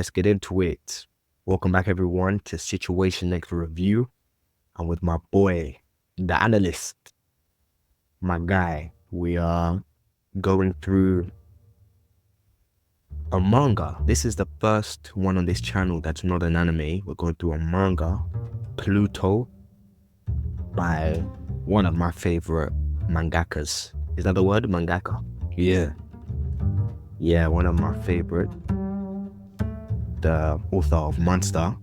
let's get into it. Welcome back, everyone, to Situation Next Review. I'm with my boy, the analyst, my guy. We are going through a manga. This is the first one on this channel that's not an anime. We're going through a manga, Pluto, by one of my favorite mangakas. Is that the word, mangaka? Yeah, one of my favorite. The author of Monster.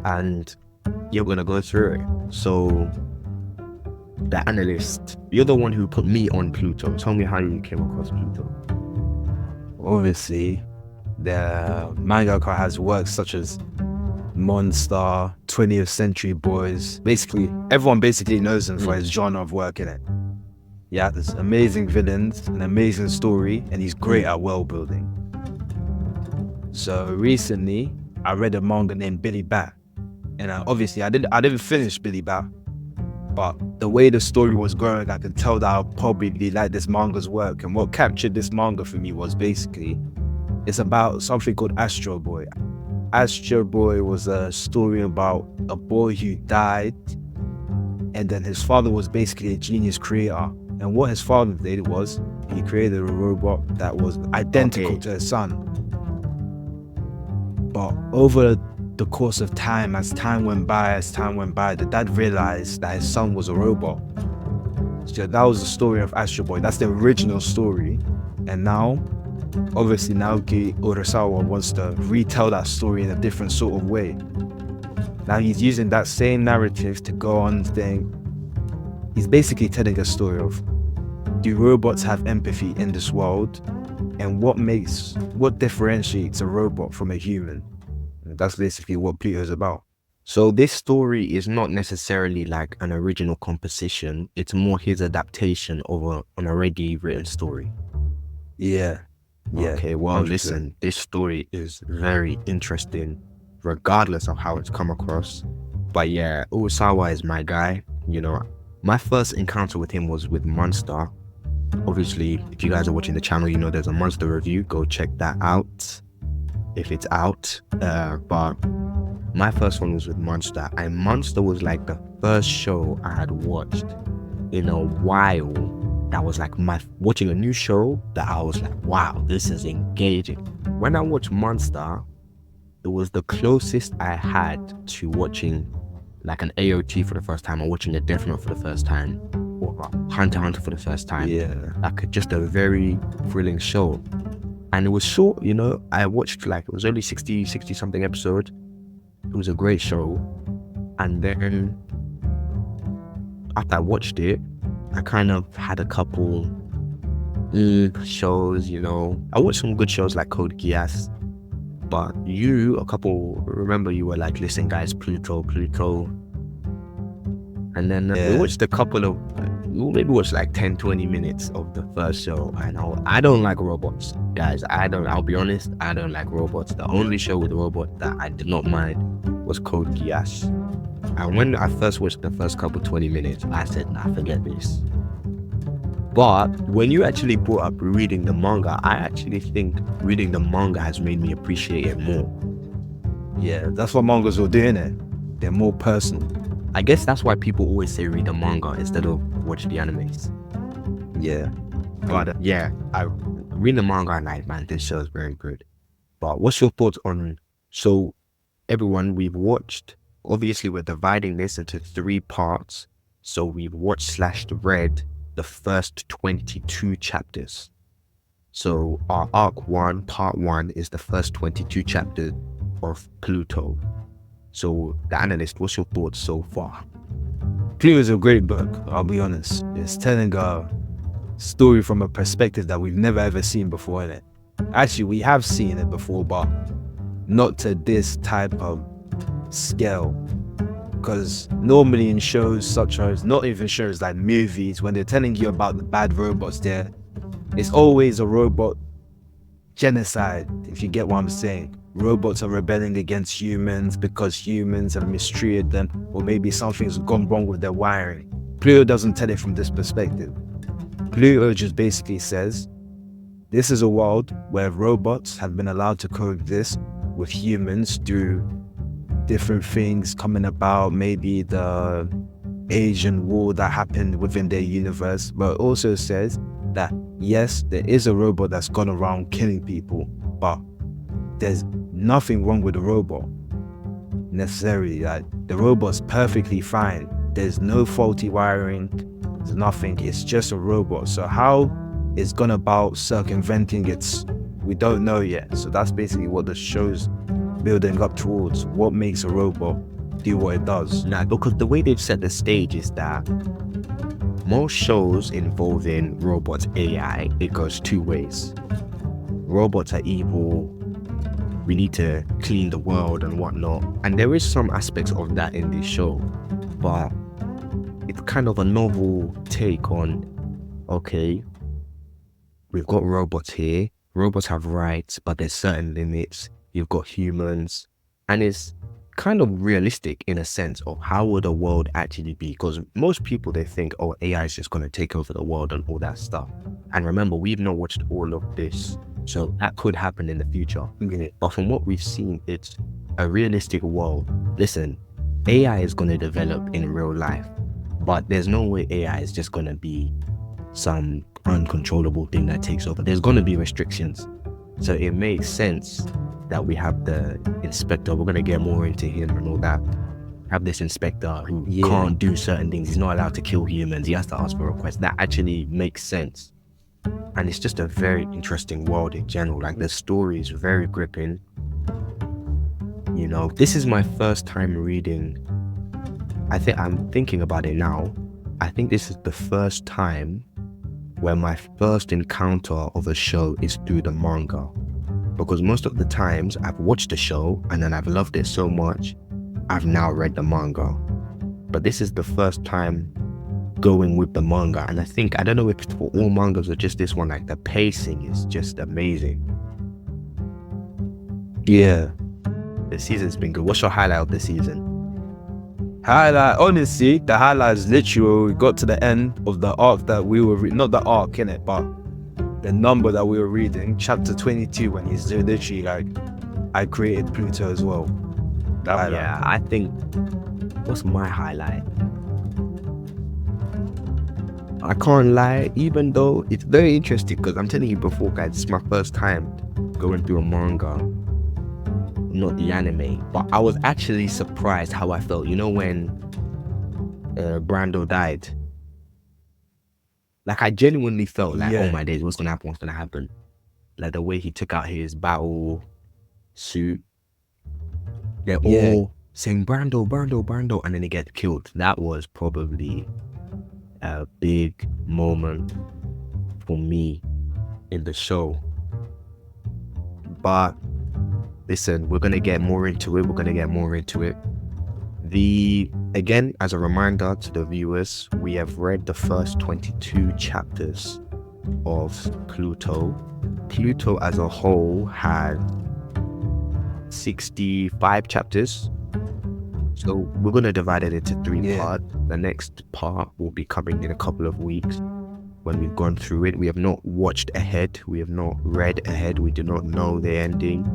And yeah, we're gonna go through it. So, the analyst, you're the one who put me on Pluto. Tell me how you came across Pluto. Obviously, the mangaka has works such as Monster, 20th Century Boys. Basically, everyone basically knows him for his genre of work, innit? Yeah, there's amazing villains, an amazing story, and he's great at world building. So recently, I read a manga named Billy Bat, and obviously I didn't finish Billy Bat, but the way the story was going, I could tell that I'll probably like this manga's work. And what captured this manga for me was basically, it's about something called Astro Boy. Astro Boy was a story about a boy who died, and then his father was basically a genius creator. And what his father did was, he created a robot that was identical to his son. But over the course of time, as time went by, the dad realized that his son was a robot. So that was the story of Astro Boy. That's the original story. And now, obviously, Naoki Urasawa wants to retell that story in a different sort of way. Now he's using that same narrative to go on saying, he's basically telling a story of, do robots have empathy in this world? And what differentiates a robot from a human? And that's basically what Pluto's about. So this story is not necessarily like an original composition. It's more his adaptation of an already written story. Yeah. Okay, well, 100%. Listen, this story is very interesting, regardless of how it's come across. But yeah, Urasawa is my guy. You know, my first encounter with him was with Monster. Obviously, if you guys are watching the channel, you know there's a Monster review. Go check that out if it's out. But my first one was with Monster, and Monster was like the first show I had watched in a while. That was like watching a new show that I was like, wow, this is engaging. When I watched Monster, it was the closest I had to watching like an AOT for the first time, or watching a Death Note for the first time, or Hunter x Hunter for the first time. Yeah. Like just a very thrilling show. And it was short, you know, I watched it was only 60 something episodes. It was a great show. And then after I watched it, I kind of had a couple shows, you know. I watched some good shows like Code Geass. But remember you were like, listen guys, Pluto. And then we watched a couple of, maybe watched like 10-20 minutes of the first show. And I don't like robots, guys. I'll be honest, I don't like robots. The only show with robots that I did not mind was Code Geass. And when I first watched the first couple 20 minutes, I said, nah, forget this. But when you actually brought up reading the manga, I actually think reading the manga has made me appreciate it more. Yeah, that's what mangas are doing it. They're more personal. I guess that's why people always say read the manga instead of watch the animes. Yeah. But yeah, I read the manga and like, man, this show is very good. But what's your thoughts on, so everyone, we've watched, obviously we're dividing this into 3 parts. So we've watched / read the first 22 chapters. So our arc 1, part 1 is the first 22 chapters of Pluto. So the analyst, what's your thoughts so far? Pluto is a great book, I'll be honest. It's telling a story from a perspective that we've never ever seen before in it. Actually, we have seen it before, but not to this type of scale. Because normally in shows such as, not even shows, like movies, when they're telling you about the bad robots there, it's always a robot genocide, if you get what I'm saying. Robots are rebelling against humans because humans have mistreated them, or maybe something's gone wrong with their wiring. Pluto doesn't tell it from this perspective. Pluto just basically says, this is a world where robots have been allowed to coexist with humans through different things coming about, maybe the Asian war that happened within their universe. But it also says that yes, there is a robot that's gone around killing people, but there's nothing wrong with the robot necessarily. Like, the robot's perfectly fine. There's no faulty wiring, there's nothing. It's just a robot. So how it's gone about circumventing it, we don't know yet. So that's basically what the show's building up towards. What makes a robot do what it does? Now, because the way they've set the stage is that most shows involving robots, AI, it goes two ways. Robots are evil, we need to clean the world and whatnot. And there is some aspects of that in this show, but it's kind of a novel take on, okay, we've got robots here. Robots have rights, but there's certain limits. You've got humans, and it's kind of realistic in a sense of how would a world actually be, because most people, they think, oh, AI is just going to take over the world and all that stuff. And remember, we've not watched all of this, so that could happen in the future. But from what we've seen, it's a realistic world. Listen, AI is going to develop in real life, but there's no way AI is just going to be some uncontrollable thing that takes over. There's going to be restrictions. So it makes sense that we have the inspector. We're going to get more into him and all that. Have this inspector who can't do certain things. He's not allowed to kill humans. He has to ask for requests. That actually makes sense. And it's just a very interesting world in general. Like, the story is very gripping. You know, this is my first time reading. I'm thinking about it now. I think this is the first time where my first encounter of a show is through the manga. Because most of the times I've watched the show and then I've loved it so much, I've now read the manga. But this is the first time going with the manga. And I don't know if it's for all mangas or just this one, like the pacing is just amazing. Yeah. The season's been good. What's your highlight of the season? Honestly, the highlight is literally we got to the end of the arc that we were not the arc innit, but the number that we were reading, chapter 22, when he's literally like, I created Pluto as well. Yeah, I think, what's my highlight? I can't lie, even though it's very interesting, because I'm telling you before, guys, it's my first time going through a manga, not the anime. But I was actually surprised how I felt. You know, when Brando died, like, I genuinely felt like, oh my days, what's gonna happen? Like, the way he took out his battle suit, they're all saying Brando, and then he gets killed. That was probably a big moment for me in the show. But listen, we're gonna get more into it. Again, as a reminder to the viewers, we have read the first 22 chapters of Pluto. Pluto as a whole had 65 chapters. So we're going to divide it into three parts. The next part will be coming in a couple of weeks when we've gone through it. We have not watched ahead. We have not read ahead. We do not know the ending.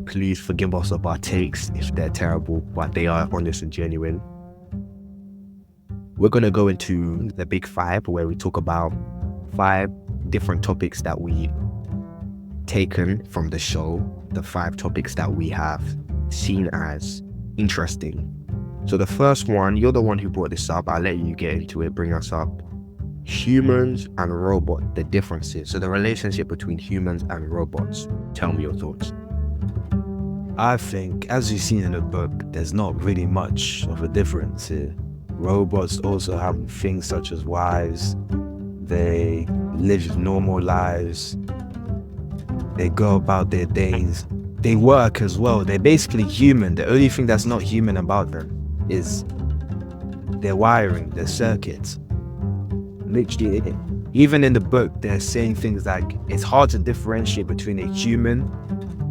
Please forgive us of our takes if they're terrible, but they are honest and genuine. We're going to go into the big five, where we talk about 5 different topics that we've taken from the show, the 5 topics that we have seen as interesting. So the first one, you're the one who brought this up. I'll let you get into it, bring us up. Humans and robots, the differences. So the relationship between humans and robots. Tell me your thoughts. I think, as you've seen in the book, there's not really much of a difference here. Robots also have things such as wives. They live normal lives. They go about their days. They work as well. They're basically human. The only thing that's not human about them is their wiring, their circuits. Literally, even in the book, they're saying things like it's hard to differentiate between a human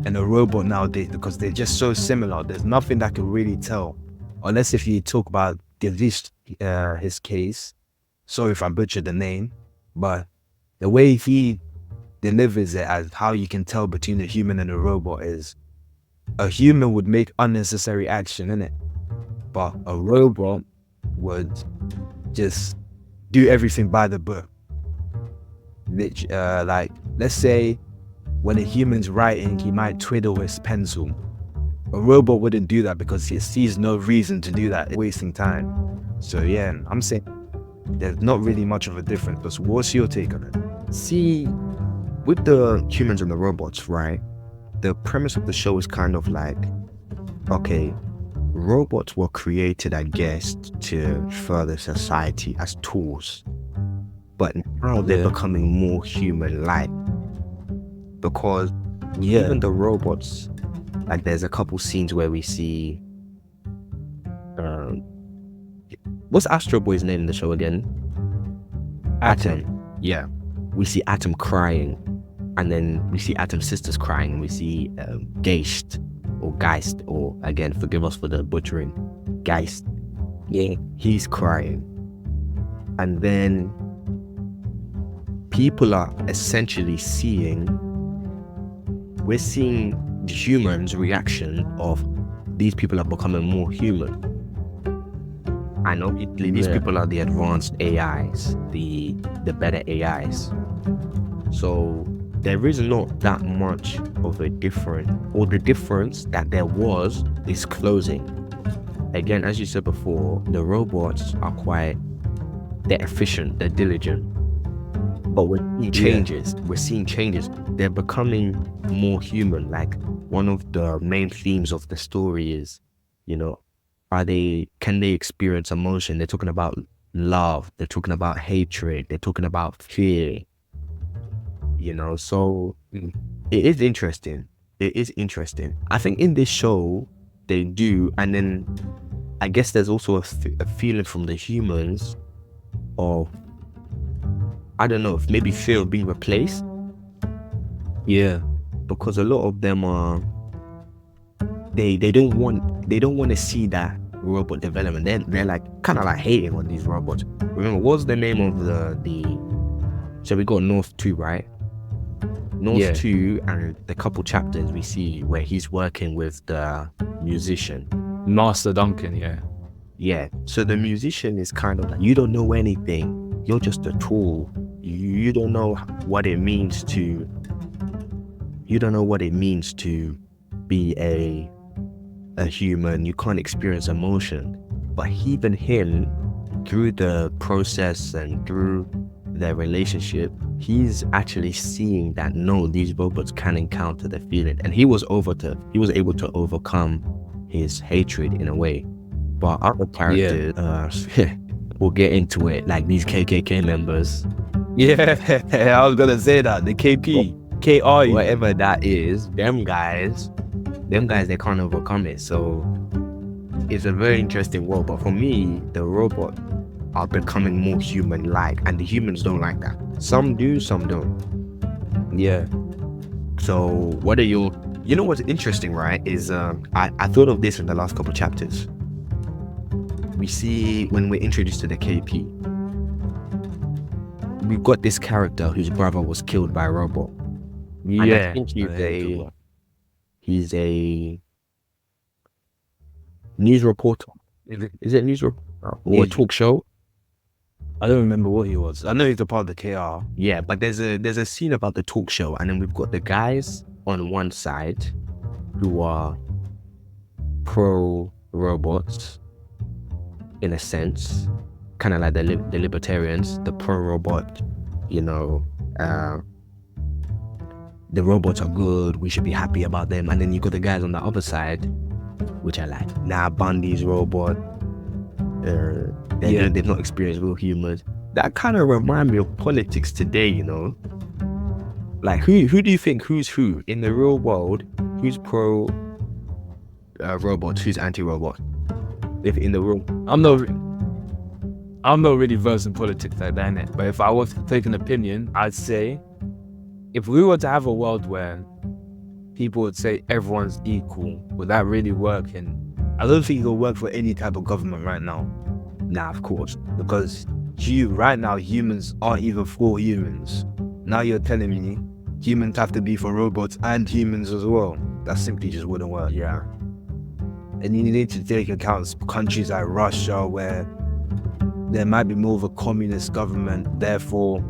and a robot nowadays because they're just so similar. There's nothing that can really tell, unless if you talk about his case. Sorry if I butchered the name, but the way he delivers it as how you can tell between a human and a robot is a human would make unnecessary action, innit? But a robot would just do everything by the book. Like, let's say when a human's writing, he might twiddle his pencil. A robot wouldn't do that because he sees no reason to do that, wasting time. So yeah, I'm saying there's not really much of a difference. But what's your take on it? See, with the humans and the robots, right? The premise of the show is kind of like, okay, robots were created, I guess, to further society as tools. But now they're becoming more human-like. Because even the robots, like there's a couple scenes where we see, what's Astro Boy's name in the show again? Atom. Yeah. We see Atom crying, and then we see Atom's sisters crying, and we see Geist, or again, forgive us for the butchering, Geist. Yeah, he's crying. And then people are essentially we're seeing the humans' reaction of these people are becoming more human. And obviously these people are the advanced AIs, the better AIs. So there is not that much of a difference, or the difference that there was is closing. Again, as you said before, the robots are they're efficient, they're diligent. But we're seeing changes. They're becoming more human. Like, one of the main themes of the story is, can they experience emotion? They're talking about love, they're talking about hatred, they're talking about fear. So it is interesting. I think in this show they do, and then I guess there's also a feeling from the humans of, I don't know, if maybe fear of being replaced. Yeah. Because a lot of them are, they don't want to see that robot development. They're like kind of like hating on these robots. Remember, what's the name of so we got North 2, right? North 2, and the couple chapters we see where he's working with the musician. Master Duncan, yeah. Yeah. So the musician is kind of like, you don't know anything. You're just a tool. You don't know what it means to be a human. You can't experience emotion. But even him, through the process and through their relationship, he's actually seeing that no, these robots can encounter the feeling, and he was able to overcome his hatred in a way. But other characters, we'll get into it, like these KKK members. Yeah, I was gonna say that, the KP, KI, whatever that is, them guys, they can't overcome it. So it's a very interesting world. But for me, the robots are becoming more human-like, and the humans don't like that. Some do, some don't. Yeah. So what are your, what's interesting, right, is I thought of this in the last couple of chapters. We see when we're introduced to the KP, we've got this character whose brother was killed by a robot. Yeah. And I think he's a news reporter. Is it a news reporter or a talk show? I don't remember what he was. I know he's a part of the KR. Yeah, but there's a scene about the talk show, and then we've got the guys on one side who are pro robots, in a sense, kind of like the libertarians, the pro robot. The robots are good, we should be happy about them. And then you got the guys on the other side, which are like, nah, Bundy's robot. They've not experienced real humans. That kind of remind me of politics today, Like, who do you think who's who in the real world? Who's pro robots? Who's anti-robot? If in the real, I'm not really versed in politics like that, innit? But if I was to take an opinion, I'd say, if we were to have a world where people would say everyone's equal, would that really work? And I don't think it'll work for any type of government right now. nah, of course. Because right now, humans aren't even for humans. Now you're telling me humans have to be for robots and humans as well. That simply just wouldn't work. Yeah. And you need to take account countries like Russia, where there might be more of a communist government, therefore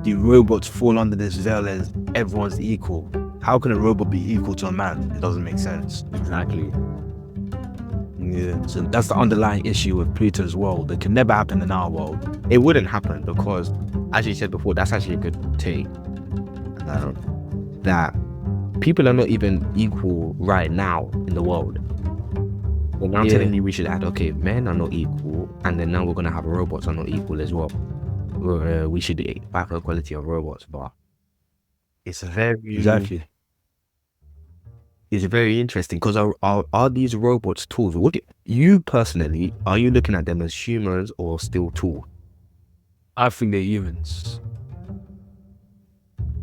the robots fall under this veil as everyone's equal. How can a robot be equal to a man? It doesn't make sense. Exactly. Yeah. So that's the underlying issue with Pluto's world. It can never happen in our world. It wouldn't happen because, as you said before, that's actually a good take. That people are not even equal right now in the world. Well, now telling me we should add, okay, men are not equal, and then now we're gonna have robots are not equal as well. We should fight for equality of robots, but it's Exactly. It's very interesting because are these robots tools? You personally, are you looking at them as humans or still tools? I think they're humans.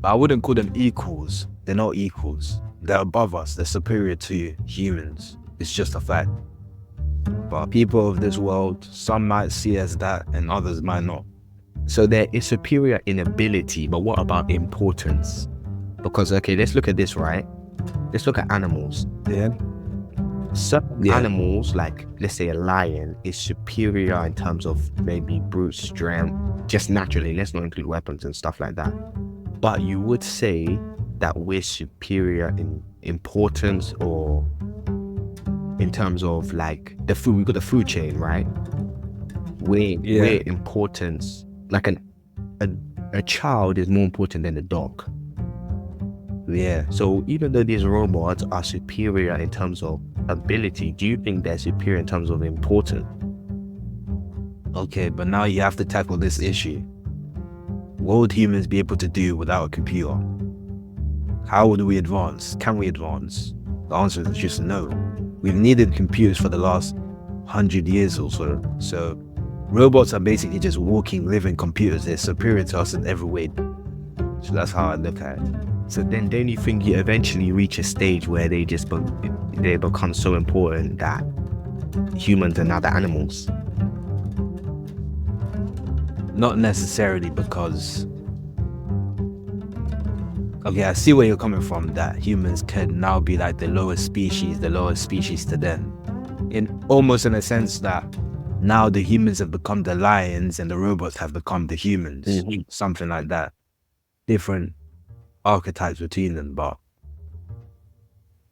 But I wouldn't call them equals. They're not equals. They're above us. They're superior to humans. It's just a fact. But people of this world, some might see as that and others might not. So there is superior in ability, but what about importance? Because, okay, let's look at this, right? Let's look at animals. Yeah. Some animals, like let's say a lion, is superior in terms of maybe brute strength, just naturally. Let's not include weapons and stuff like that. But you would say that we're superior in importance or in terms of like the food. We've got the food chain, right? We're importance. Like a child is more important than a dog. Yeah. So even though these robots are superior in terms of ability, do you think they're superior in terms of importance? Okay, but now you have to tackle this issue. What would humans be able to do without a computer? How would we advance? Can we advance? The answer is just no. We've needed computers for the last 100 years or so. So robots are basically just walking, living computers. They're superior to us in every way. So that's how I look at it. So then don't you think you eventually reach a stage where they become so important that humans are now the animals? Not necessarily, because okay, I see where you're coming from, that humans can now be like the lowest species to them. In almost in a sense that now the humans have become the lions and the robots have become the humans. Mm-hmm. Something like that. Different archetypes between them, but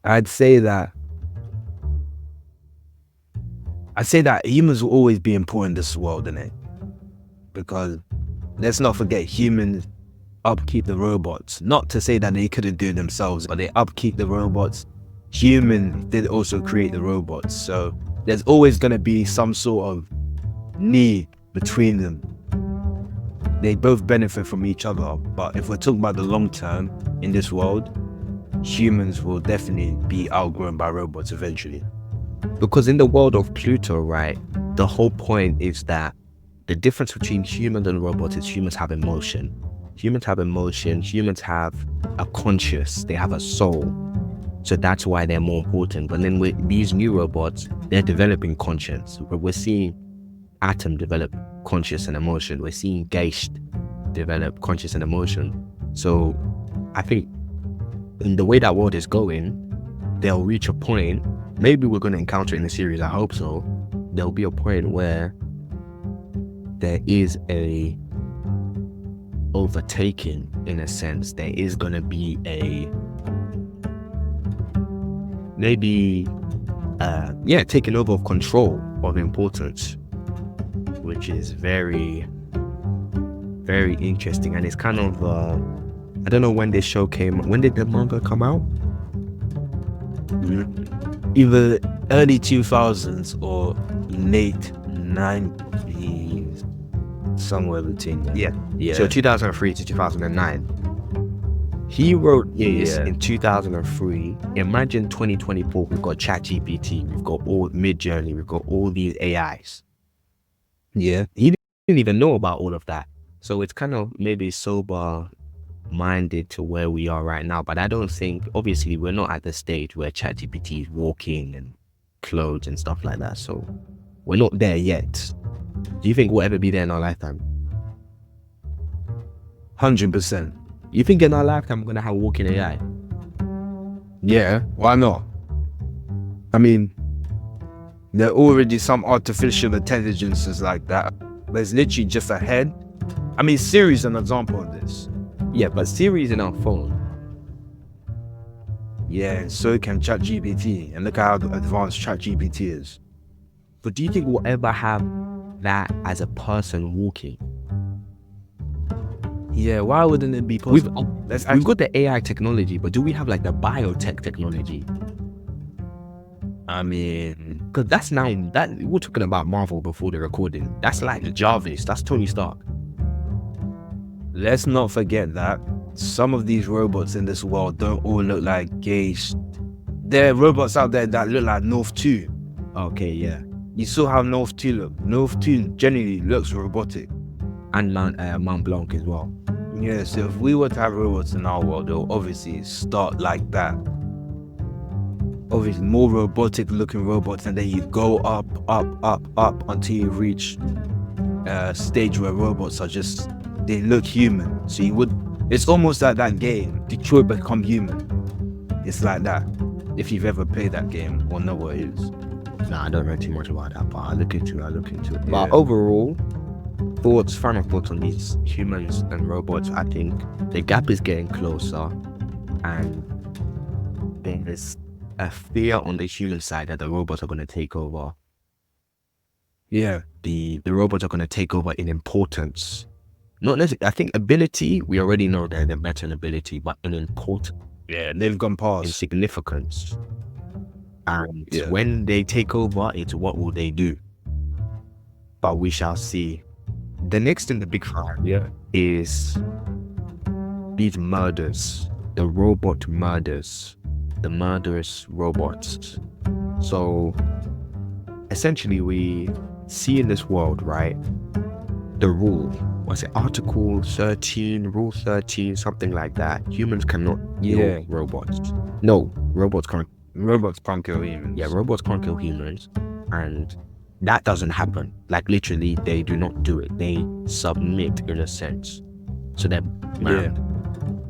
I'd say that humans will always be important in this world, innit? Because let's not forget, humans upkeep the robots. Not to say that they couldn't do it themselves, but they upkeep the robots. Humans did also create the robots, so there's always going to be some sort of need between them. They both benefit from each other, but if we're talking about the long term in this world, humans will definitely be outgrown by robots eventually. Because in the world of Pluto, right, the whole point is that the difference between humans and robots is humans have emotion. Humans have emotion, humans have a conscience, they have a soul. So that's why they're more important. But then with these new robots, they're developing conscience. We're seeing Atom develop conscious and emotion. We're seeing Geist develop conscious and emotion. So I think in the way that world is going, they'll reach a point, maybe we're going to encounter it in the series, I hope so. There'll be a point where there is a overtaking, in a sense. There is going to be a taking over of control of importance, which is very, very interesting. And it's kind of I don't know when this show came. When did the manga come out? Either early 2000s or late 90s, somewhere between that. Yeah. So 2003 to 2009. He wrote this in 2003. Imagine 2024, we've got ChatGPT, we've got all Midjourney, we've got all these AIs. Yeah. He didn't even know about all of that. So it's kind of maybe sober-minded to where we are right now. But I don't think, obviously, we're not at the stage where ChatGPT is walking and clothes and stuff like that. So we're not there yet. Do you think we'll ever be there in our lifetime? 100%. You think in our lifetime we're going to have walking AI? Yeah, why not? I mean, there are already some artificial intelligences like that. But it's literally just a head. I mean, Siri is an example of this. Yeah, but Siri is in our phone. Yeah, and so can ChatGPT. And look how advanced ChatGPT is. But do you think we'll ever have that as a person walking? Yeah, why wouldn't it be We've possible? we've got the AI technology, but do we have like the biotech technology? I mean, Because that's now that we're talking about Marvel before the recording. That's like Jarvis. That's Tony Stark. let's not forget that some of these robots in this world don't all look like Gage. There are robots out there that look like North 2. Okay, yeah. You saw how North 2 look. North 2 generally looks robotic. And Mount Blanc as well. Yeah, so if we were to have robots in our world, they'll obviously start like that. Obviously, more robotic looking robots, and then you go up, up, up, up until you reach a stage where robots are just, they look human. So you would, it's almost like that game, Detroit Become Human. It's like that. If you've ever played that game or know what it is. Nah, I don't know too much about that, but I'll look into it. Yeah. But overall, final thoughts on these humans and robots. I think the gap is getting closer, and there's a fear on the human side that the robots are going to take over. Yeah. The robots are going to take over in importance. Not necessarily, I think ability, we already know that they're better in ability, but in importance, Yeah, they've gone in past. significance. And Yeah. when they take over, it's what will they do? But we shall see. The next in the big five is these murders, the robot murders, the murderous robots. So essentially we see in this world, right, the rule, was it Article 13, Rule 13, something like that. Humans cannot kill robots. No, robots can't kill humans. Yeah, robots can't kill humans, and that doesn't happen. Like literally, they do not do it. They submit in a sense. So they're mad.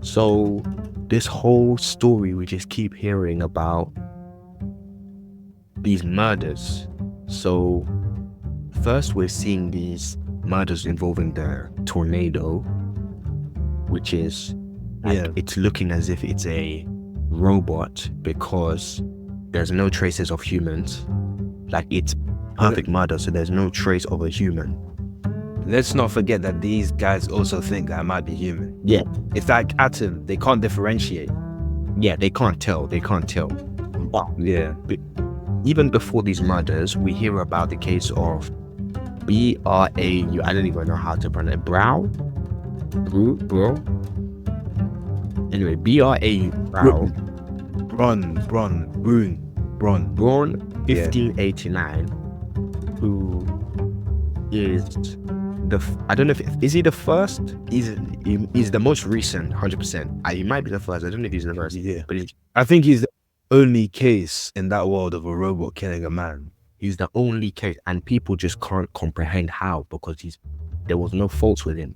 So this whole story we just keep hearing about these murders. So first we're seeing these murders involving the tornado, which is like, it's looking as if it's a robot because there's no traces of humans. Like it's perfect murder, so there's no trace of a human. Let's not forget that these guys also think that it might be human. Yeah. It's like atom, they can't differentiate. Yeah, they can't tell. But Yeah. even before these murders, we hear about the case of B-R-A-U, I don't even know how to pronounce it, Bro? Anyway, B-R-A-U, Bro. Braun, 1589, who is I don't know is he the first? He's the most recent, 100%. He might be the first. I don't know if he's the first. Yeah. But I think he's the only case in that world of a robot killing a man. He's the only case, and people just can't comprehend how, because there was no faults with him.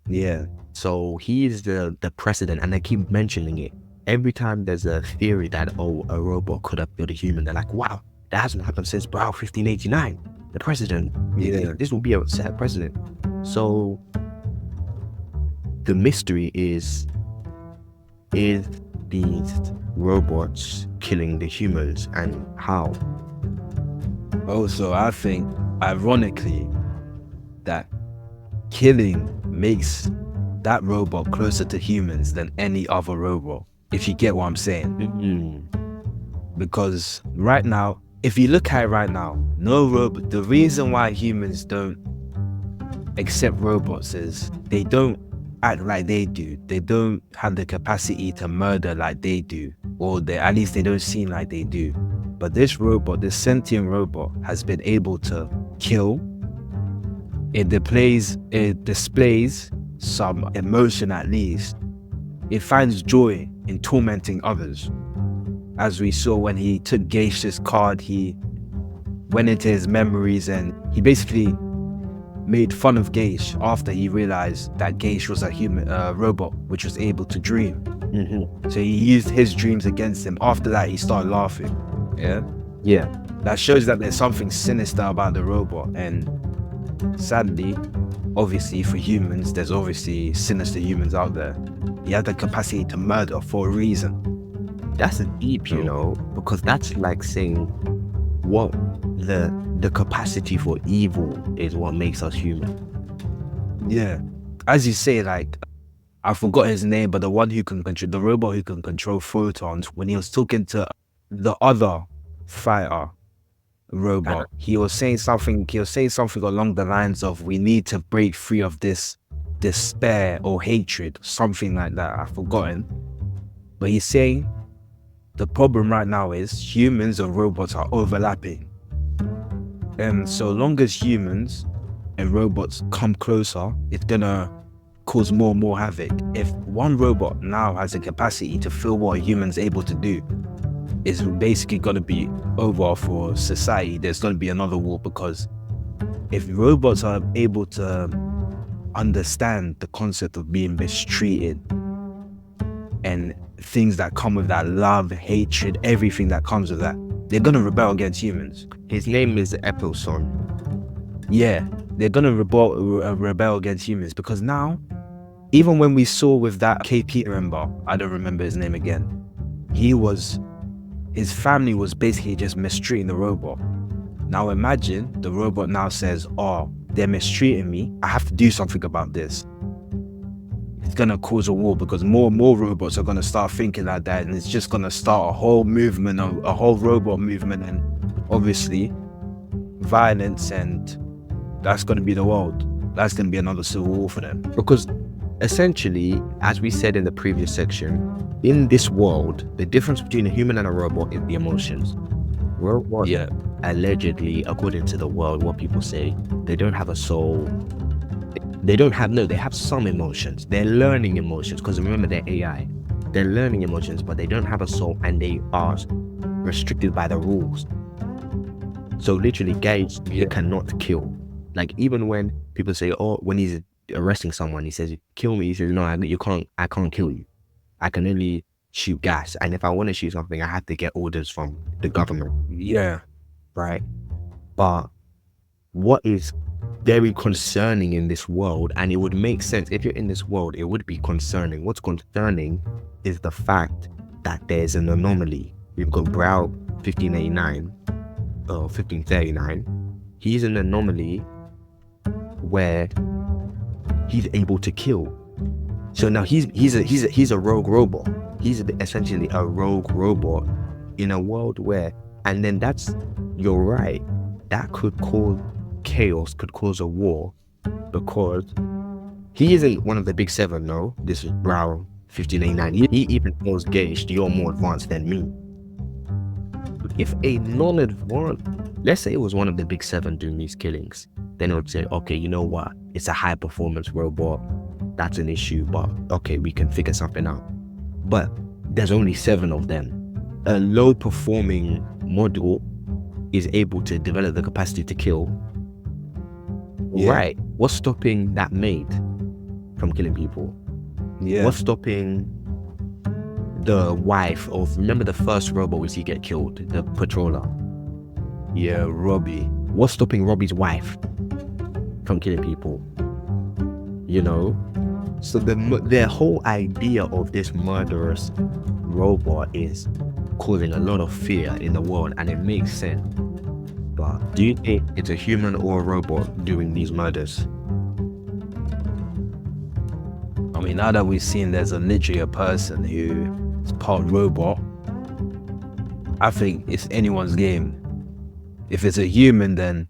Yeah. So he is the precedent, and they keep mentioning it. Every time there's a theory that, a robot could have killed a human, they're like, wow, that hasn't happened since 1589. The president, this will be a set precedent. So the mystery is these robots killing the humans, and how? Also, I think, ironically, that killing makes that robot closer to humans than any other robot, if you get what I'm saying. Because right now, if you look at it right now, no robot, the reason why humans don't accept robots is they don't act like they do. They don't have the capacity to murder like they do, or at least they don't seem like they do. But this robot, this sentient robot, has been able to kill. It displays some emotion at least. It finds joy in tormenting others. As we saw when he took Geisha's card, he went into his memories and he basically made fun of Geish after he realized that Geish was a human robot which was able to dream. So he used his dreams against him. After that, he started laughing. Yeah. Yeah. That shows that there's something sinister about the robot. And sadly, obviously for humans, there's obviously sinister humans out there. He had the capacity to murder for a reason. That's deep, you know, because that's like saying what the capacity for evil is what makes us human. Yeah. As you say, like, I forgot his name, but the one who can control, the robot who can control photons, when he was talking to the other fighter robot, he was saying something along the lines of, we need to break free of this despair or hatred, something like that. I've forgotten. But he's saying the problem right now is humans and robots are overlapping. And so long as humans and robots come closer, it's gonna cause more and more havoc. If one robot now has the capacity to feel what a human's able to do, it's basically gonna be over for society. There's gonna be another war, because if robots are able to understand the concept of being mistreated and things that come with that, love, hatred, everything that comes with that, they're gonna rebel against humans. His name is Epilson. Yeah, they're gonna rebel against humans, because now, even when we saw with that KP member, I don't remember his name again, his family was basically just mistreating the robot. Now imagine the robot now says, oh, they're mistreating me, I have to do something about this. It's gonna cause a war, because more and more robots are gonna start thinking like that, and it's just gonna start a whole movement, a whole robot movement, and obviously violence, and that's gonna be the world. That's gonna be another civil war for them. Because essentially, as we said in the previous section, in this world, the difference between a human and a robot is the emotions. Robots, allegedly, according to the world, what people say, they don't have a soul. They have some emotions. They're learning emotions, because remember, they're AI. They're learning emotions, but they don't have a soul, and they are restricted by the rules. So literally, guys, you cannot kill. Like, even when people say, oh, when he's arresting someone, he says, kill me. He says, no, I can't kill you. I can only shoot gas. And if I want to shoot something, I have to get orders from the government. Yeah. Right. But what is very concerning in this world, and it would make sense if you're in this world, it would be concerning. What's concerning is the fact that there's an anomaly. We've got Brow 1589 or 1539. He's an anomaly where he's able to kill. So now he's a rogue robot. He's essentially a rogue robot in a world where, and then you're right, that could cause chaos, could cause a war, because he isn't one of the big seven. No, this is Brown 1589. He even tells Gage, you're more advanced than me. If a non-advanced, let's say it was one of the big seven doing these killings, then it would say, okay, you know what, it's a high performance robot, that's an issue, but okay, we can figure something out. But there's only 7 of them. A low performing model is able to develop the capacity to kill. Yeah. Right. What's stopping that maid from killing people? Yeah. What's stopping the wife of, remember the first robot we see get killed, the patroller? Yeah, Robbie. What's stopping Robbie's wife from killing people? You know? So the whole idea of this murderous robot is causing a lot of fear in the world, and it makes sense. But do you think it's a human or a robot doing these murders? I mean, now that we've seen there's literally a person who is part robot, I think it's anyone's game. If it's a human, then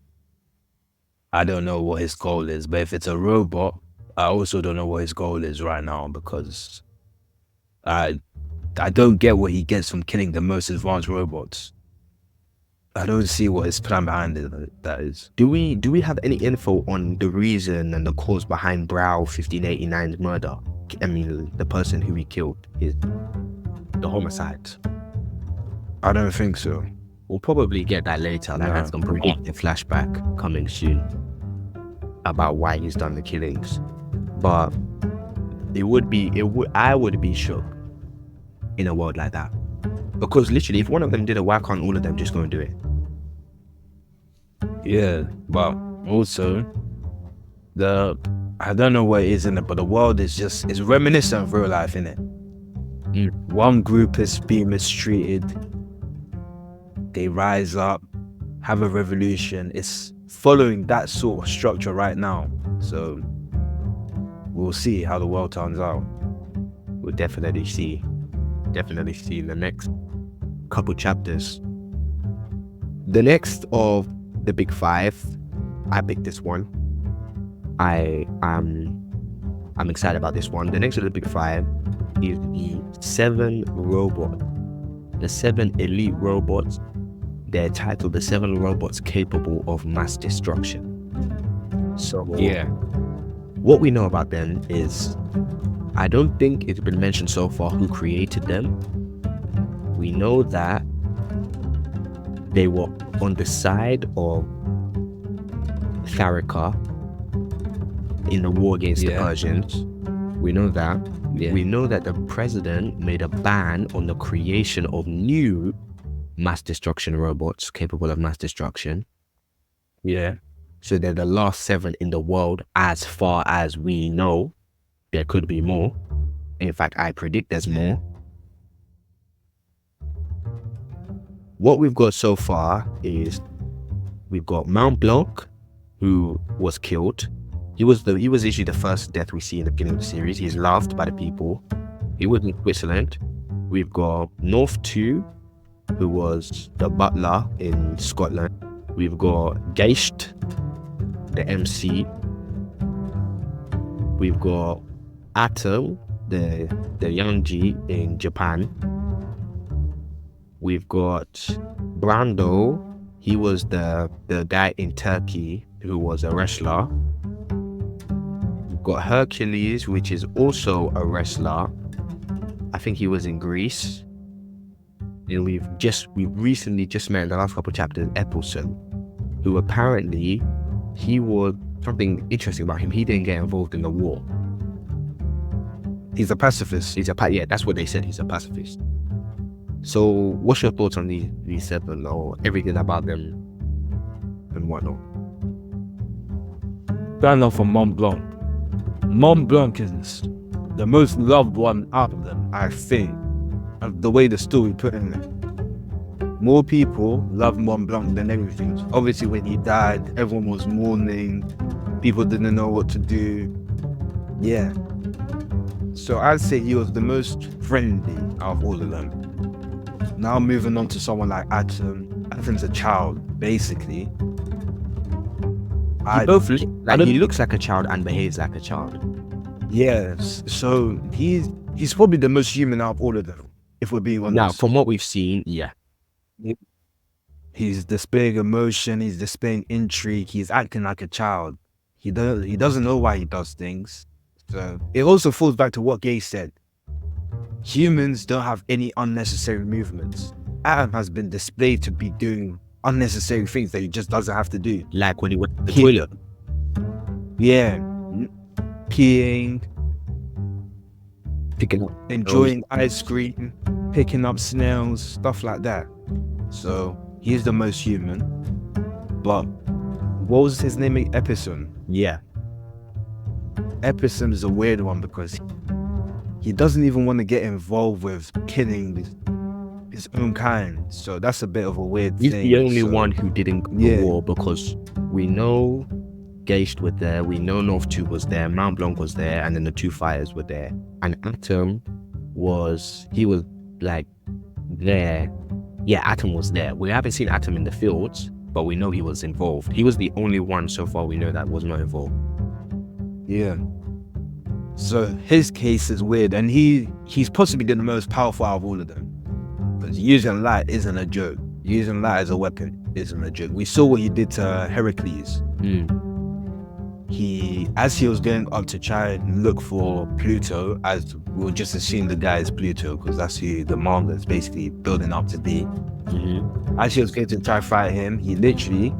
I don't know what his goal is. But if it's a robot, I also don't know what his goal is right now, because I don't get what he gets from killing the most advanced robots. I don't see what his plan behind it, that is. Do we have any info on the reason and the cause behind Brow 1589's murder? I mean, the person who he killed, the homicide. I don't think so. We'll probably get that later. Like, that's gonna be a flashback coming soon about why he's done the killings. But I would be shook in a world like that. Because literally, if one of them did it, why can't all of them just go and do it? Yeah, but also I don't know what it is in it, but the world is it's reminiscent of real life, innit? One group is being mistreated, they rise up, have a revolution. It's following that sort of structure right now. So we'll see how the world turns out. We'll definitely see in the next couple chapters. The next of the big five, I picked this one. I'm excited about this one. The next of the big five is the 7 elite robots. They're titled the 7 robots capable of mass destruction. So Yeah. What we know about them is, I don't think it's been mentioned so far who created them. We know that they were on the side of Tharika in the war against the Persians. We know that. Yeah. We know that the president made a ban on the creation of new mass destruction robots capable of mass destruction. Yeah. So they're the last 7 in the world as far as we know. There could be more. In fact, I predict there's more. What we've got so far is we've got Mount Blanc, who was killed. He was actually the first death we see in the beginning of the series. He's loved by the people. He was in Switzerland. We've got North 2, who was the butler in Scotland. We've got Geist, the MC. We've got Atom, the young G in Japan. We've got Brando. He was the guy in Turkey who was a wrestler. We've got Hercules, which is also a wrestler. I think he was in Greece. And we've recently just met in the last couple of chapters Epilson, who apparently he was something interesting about him. He didn't get involved in the war. He's a pacifist. Yeah, that's what they said. He's a pacifist. So, what's your thoughts on these 7 or everything about them and whatnot? Starting off from Mont Blanc. Mont Blanc is the most loved one out of them, I think. Of the way the story put in it. More people love Mont Blanc than everything. Obviously, when he died, everyone was mourning. People didn't know what to do. Yeah. So I'd say he was the most friendly out of all of them. Now moving on to someone like Atom. Atom's a child, basically. He looks like a child and behaves like a child. Yes. So he's probably the most human out of all of them, if we're being honest. Now, from what we've seen, yeah. He's displaying emotion, he's displaying intrigue, he's acting like a child. He doesn't know why he does things. So it also falls back to what Gay said. Humans don't have any unnecessary movements. Atom has been displayed to be doing unnecessary things that he just doesn't have to do. Like when he went to the toilet. Yeah. Peeing. Picking up. Enjoying ice cream. Picking up snails. Stuff like that. So he's the most human. But what was his name? Epison. Yeah. Epison is a weird one because he doesn't even want to get involved with killing his own kind. So that's a bit of a weird He's thing. the only one who didn't go to war, because we know Geist was there, we know North 2 was there, Mount Blanc was there, and then the 2 fires were there. And Atom was like there. Yeah, Atom was there. We haven't seen Atom in the fields, but we know he was involved. He was the only one so far we know that was not involved. Yeah. So his case is weird, and he's possibly the most powerful out of all of them. Because using light isn't a joke. Using light as a weapon isn't a joke. We saw what he did to Heracles. As he was going up to try and look for Pluto, as we'll just assume the guy is Pluto, because that's who the manga is basically building up to be. As he was going to try and fight him, he literally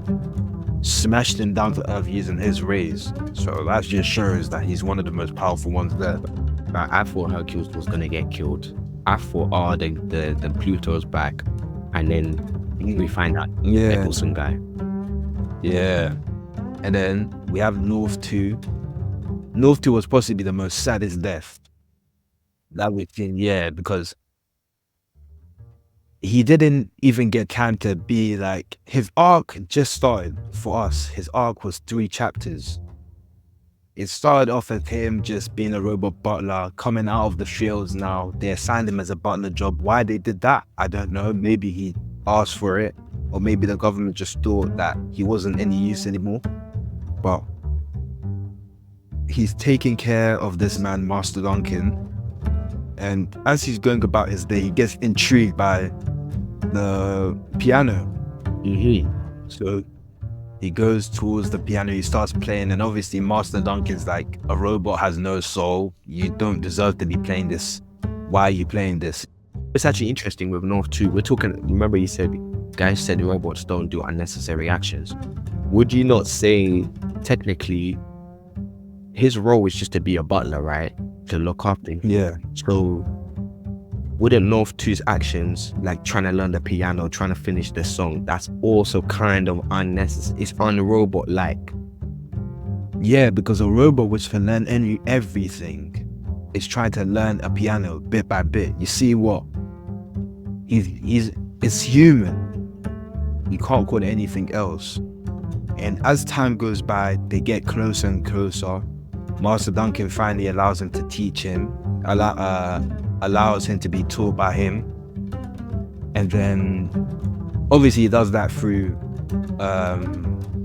smashed him down to earth using his rays. So that just shows that he's one of the most powerful ones there. But I thought Hercules was gonna get killed. I thought, oh, the Pluto's back, and then we find out Yeah. Eccleston guy. Yeah. And then we have North 2. North 2 was possibly the most saddest death that we've seen, yeah, because he didn't even get time to be like, his arc just started for us. His arc was 3 chapters. It started off as him just being a robot butler, coming out of the fields now. They assigned him as a butler job. Why they did that, I don't know. Maybe he asked for it, or maybe the government just thought that he wasn't any use anymore. But he's taking care of this man, Master Duncan. And as he's going about his day, he gets intrigued by the piano. So he goes towards the piano, he starts playing, and obviously Master Duncan's like, a robot has no soul. You don't deserve to be playing this. Why are you playing this? It's actually interesting with North 2. We're talking, remember you said, guys said robots don't do unnecessary actions. Would you not say, technically, his role is just to be a butler, right? To look after him. Yeah. So, wouldn't North 2's actions, like trying to learn the piano, trying to finish the song, that's also kind of unnecessary. It's un-robot-like. Yeah, because a robot which can learn everything is trying to learn a piano bit by bit. You see what? It's human. You can't call it anything else. And as time goes by, they get closer and closer. Master Duncan finally allows him to teach him, allows him to be taught by him. And then, obviously he does that through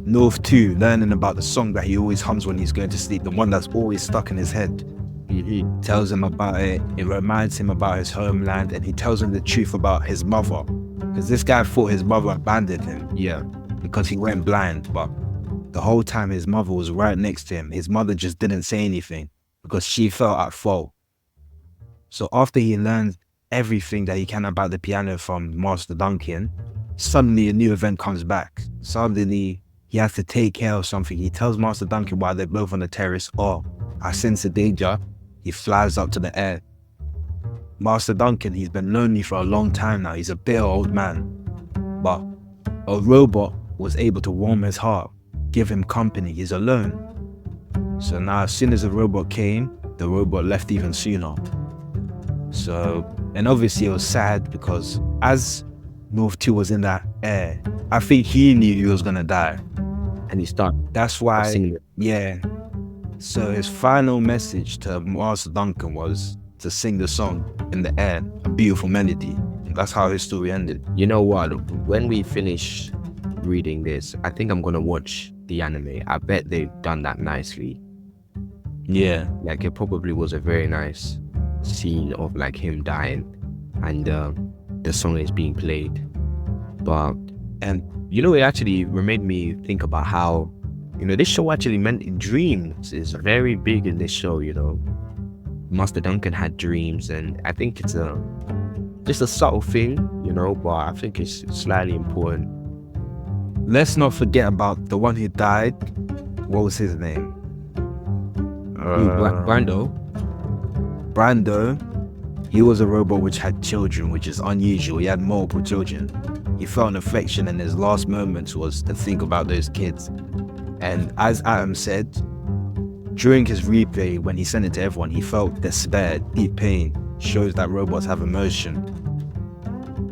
North 2, learning about the song that he always hums when he's going to sleep, the one that's always stuck in his head. He tells him about it, it reminds him about his homeland, and he tells him the truth about his mother. Because this guy thought his mother abandoned him. Yeah. Because he went blind, but the whole time his mother was right next to him. His mother just didn't say anything because she felt at fault. So after he learned everything that he can about the piano from Master Duncan, suddenly a new event comes back. Suddenly he has to take care of something. He tells Master Duncan while they're both on the terrace, oh, I sense a danger. He flies up to the air. Master Duncan, he's been lonely for a long time now. He's a bitter old man. But a robot was able to warm his heart, give him company. He's alone. So now as soon as the robot came, the robot left even sooner. So, and obviously it was sad because as North 2 was in that air, I think he knew he was gonna die. And he started. That's why, singing it. yeah. So his final message to Master Duncan was to sing the song in the air, a beautiful melody. That's how his story ended. You know what? When we finish reading this, I think I'm gonna watch the anime. I bet they've done that nicely. Yeah. Like, it probably was a very nice scene of like him dying and the song is being played. But, and you know, it actually made me think about how, you know, this show actually meant in dreams is very big in this show, you know. Master Duncan had dreams, and I think it's just a subtle thing, you know, but I think it's slightly important. Let's not forget about the one who died. What was his name? Brando. He was a robot which had children, which is unusual. He had multiple children. He felt an affection, and his last moments was to think about those kids. And as Adam said, during his replay, when he sent it to everyone, he felt despair, deep pain. Shows that robots have emotion.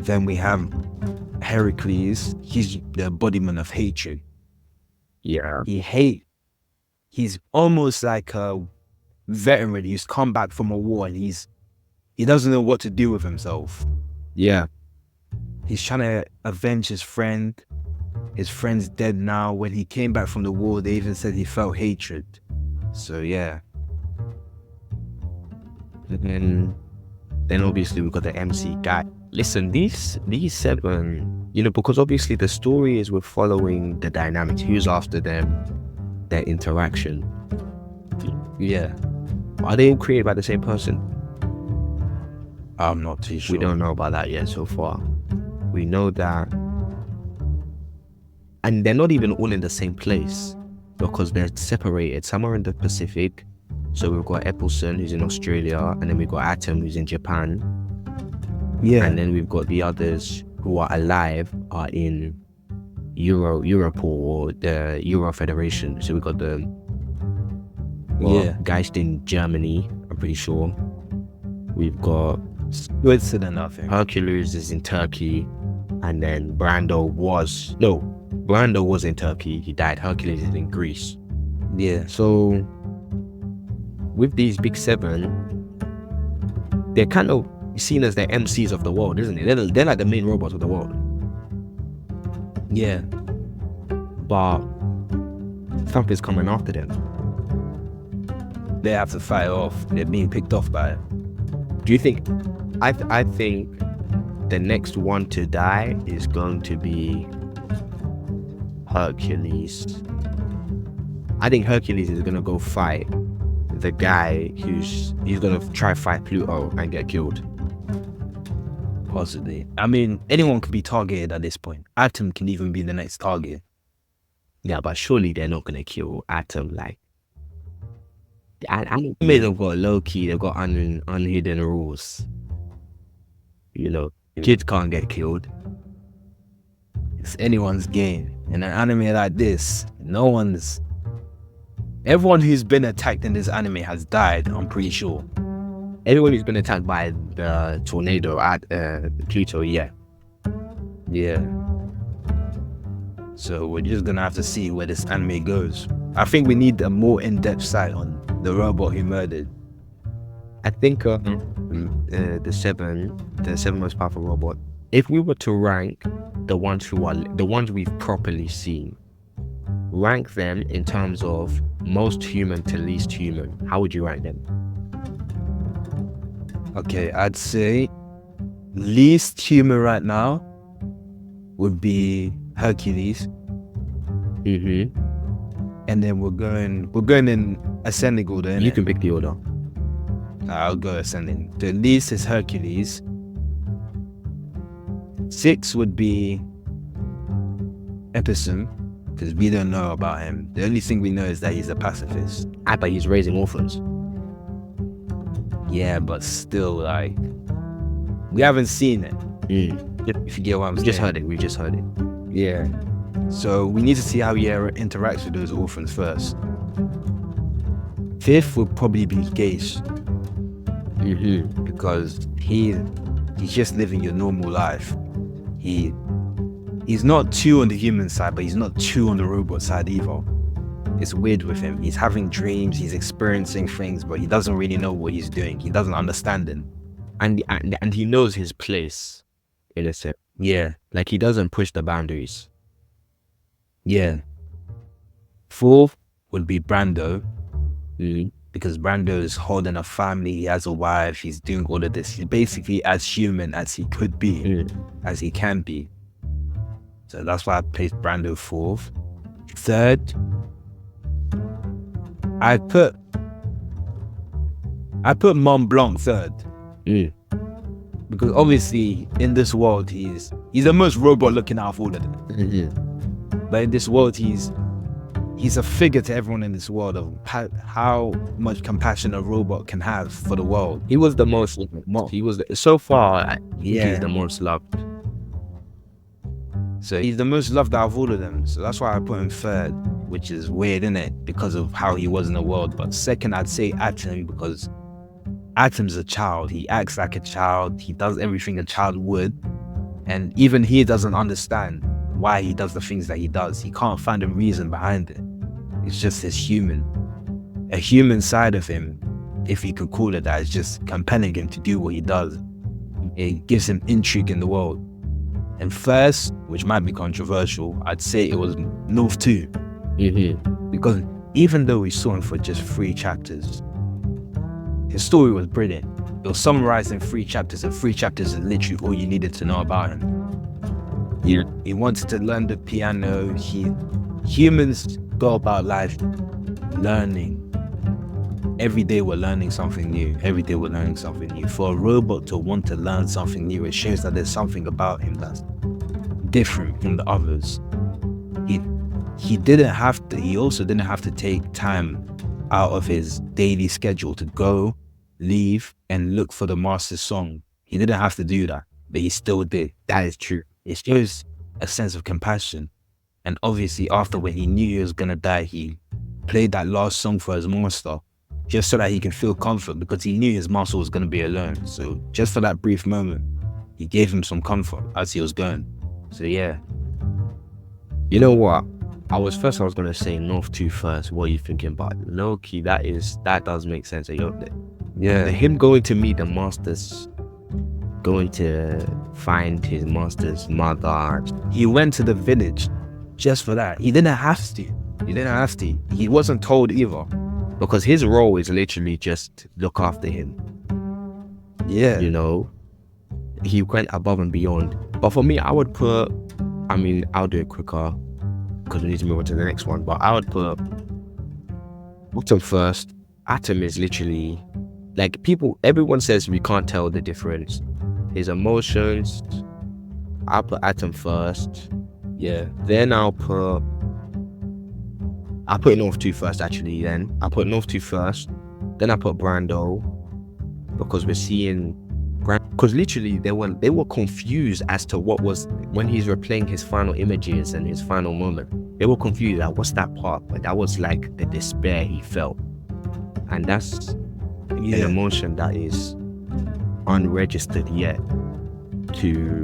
Then we have Heracles. He's the embodiment of hatred. Yeah. He's almost like a veteran. He's come back from a war, and he doesn't know what to do with himself. Yeah. He's trying to avenge his friend. His friend's dead now. When he came back from the war, they even said he felt hatred. So yeah. And then obviously we've got the MC guy. Listen, these 7, you know, because obviously the story is we're following the dynamics, who's after them, their interaction. Yeah. Are they all created by the same person? I'm not too sure. We don't know about that yet so far. We know that, and they're not even all in the same place because they're separated. Some are in the Pacific. So we've got Eccleston, who's in Australia, and then we've got Atom, who's in Japan. Yeah. And then we've got the others who are alive are in Europol or the Euro Federation. So we've got the Geist in Germany, I'm pretty sure. We've got Switzerland, I think. Hercules is in Turkey, and then Brando was in Turkey. He died. Hercules is in Greece. Yeah. So with these big seven, they're kind of seen as the MCs of the world, isn't it? They're like the main robots of the world. Yeah. But something's coming after them. They have to fight off. They're being picked off by it. Do you think? I think the next one to die is going to be Hercules. I think Hercules is gonna go fight the guy he's gonna try fight Pluto and get killed. Possibly. I mean, anyone can be targeted at this point. Atom can even be the next target. Yeah, but surely they're not gonna kill Atom. Like, I they've got low key. They've got unhidden rules. You know, kids can't get killed. It's anyone's game. In an anime like this, everyone who's been attacked in this anime has died, I'm pretty sure. Everyone who's been attacked by the tornado at Pluto, yeah. Yeah. So we're just gonna have to see where this anime goes. I think we need a more in-depth sight on the robot who murdered. I think the seven most powerful robot. If we were to rank the ones we've properly seen, rank them in terms of most human to least human, how would you rank them? Okay, I'd say least human right now would be Hercules. And then we're going in ascending order. You can pick the order. I'll go ascending. The least is Hercules. 6 would be Epicum, because we don't know about him. The only thing we know is that he's a pacifist. But he's raising orphans. Yeah, but still, like, we haven't seen it. If you get what I'm saying. We just heard it. Yeah. So we need to see how he interacts with those orphans first. 5th would probably be Gage. Because he's just living your normal life. He's not too on the human side, but he's not too on the robot side either. It's weird with him. He's having dreams, he's experiencing things, but he doesn't really know what he's doing. He doesn't understand them. And he knows his place in a sense. Yeah. Like, he doesn't push the boundaries. Yeah. 4th would be Brando. Because Brando is holding a family, he has a wife, he's doing all of this. He's basically as human as he could be, as he can be. So that's why I placed Brando 4th. 3rd, I put Mont Blanc 3rd. Because obviously in this world he's the most robot looking out of all of them. But in this world he's a figure to everyone in this world of how much compassion a robot can have for the world. He was the most. So far. He's the most loved. So he's the most loved out of all of them. So that's why I put him 3rd, which is weird, isn't it? Because of how he was in the world. But 2nd, I'd say Atom, because Atom's a child. He acts like a child. He does everything a child would. And even he doesn't understand why he does the things that he does. He can't find a reason behind it. It's just his a human side of him, if you could call it that, is just compelling him to do what he does. It gives him intrigue in the world. And first, which might be controversial, I'd say it was North 2. Because even though we saw him for just 3 chapters, his story was brilliant. It was summarized in 3 chapters, and 3 chapters is literally all you needed to know about him. He wanted to learn the piano. Humans go about life learning. Every day we're learning something new. For a robot to want to learn something new, it shows that there's something about him that's different from the others. He also didn't have to take time out of his daily schedule to go, leave, and look for the master's song. He didn't have to do that. but he still did. That is true. It shows a sense of compassion. And obviously, after when he knew he was gonna die, he played that last song for his master, just so that he can feel comfort, because he knew his master was gonna be alone. So just for that brief moment, he gave him some comfort as he was going. So yeah. You know what? I was gonna say North 2 first. What are you thinking about? Naoki, that does make sense. Him going to meet the masters, going to find his master's mother. He went to the village just for that. He didn't have to. He wasn't told either. Because his role is literally just look after him. Yeah. You know? He went above and beyond. But for me, I'll do it quicker because we need to move on to the next one. But I would put Atom first. Atom is literally like everyone says we can't tell the difference. His emotions. I'll put Atom first. Yeah. Then I'll put North 2 first actually. Then I'll put North 2 first. Then I put Brando because we're seeing because literally they were confused as to what was when he's replaying his final images and his final moment. They were confused at what's that part, but that was like the despair he felt, and that's an emotion that is unregistered to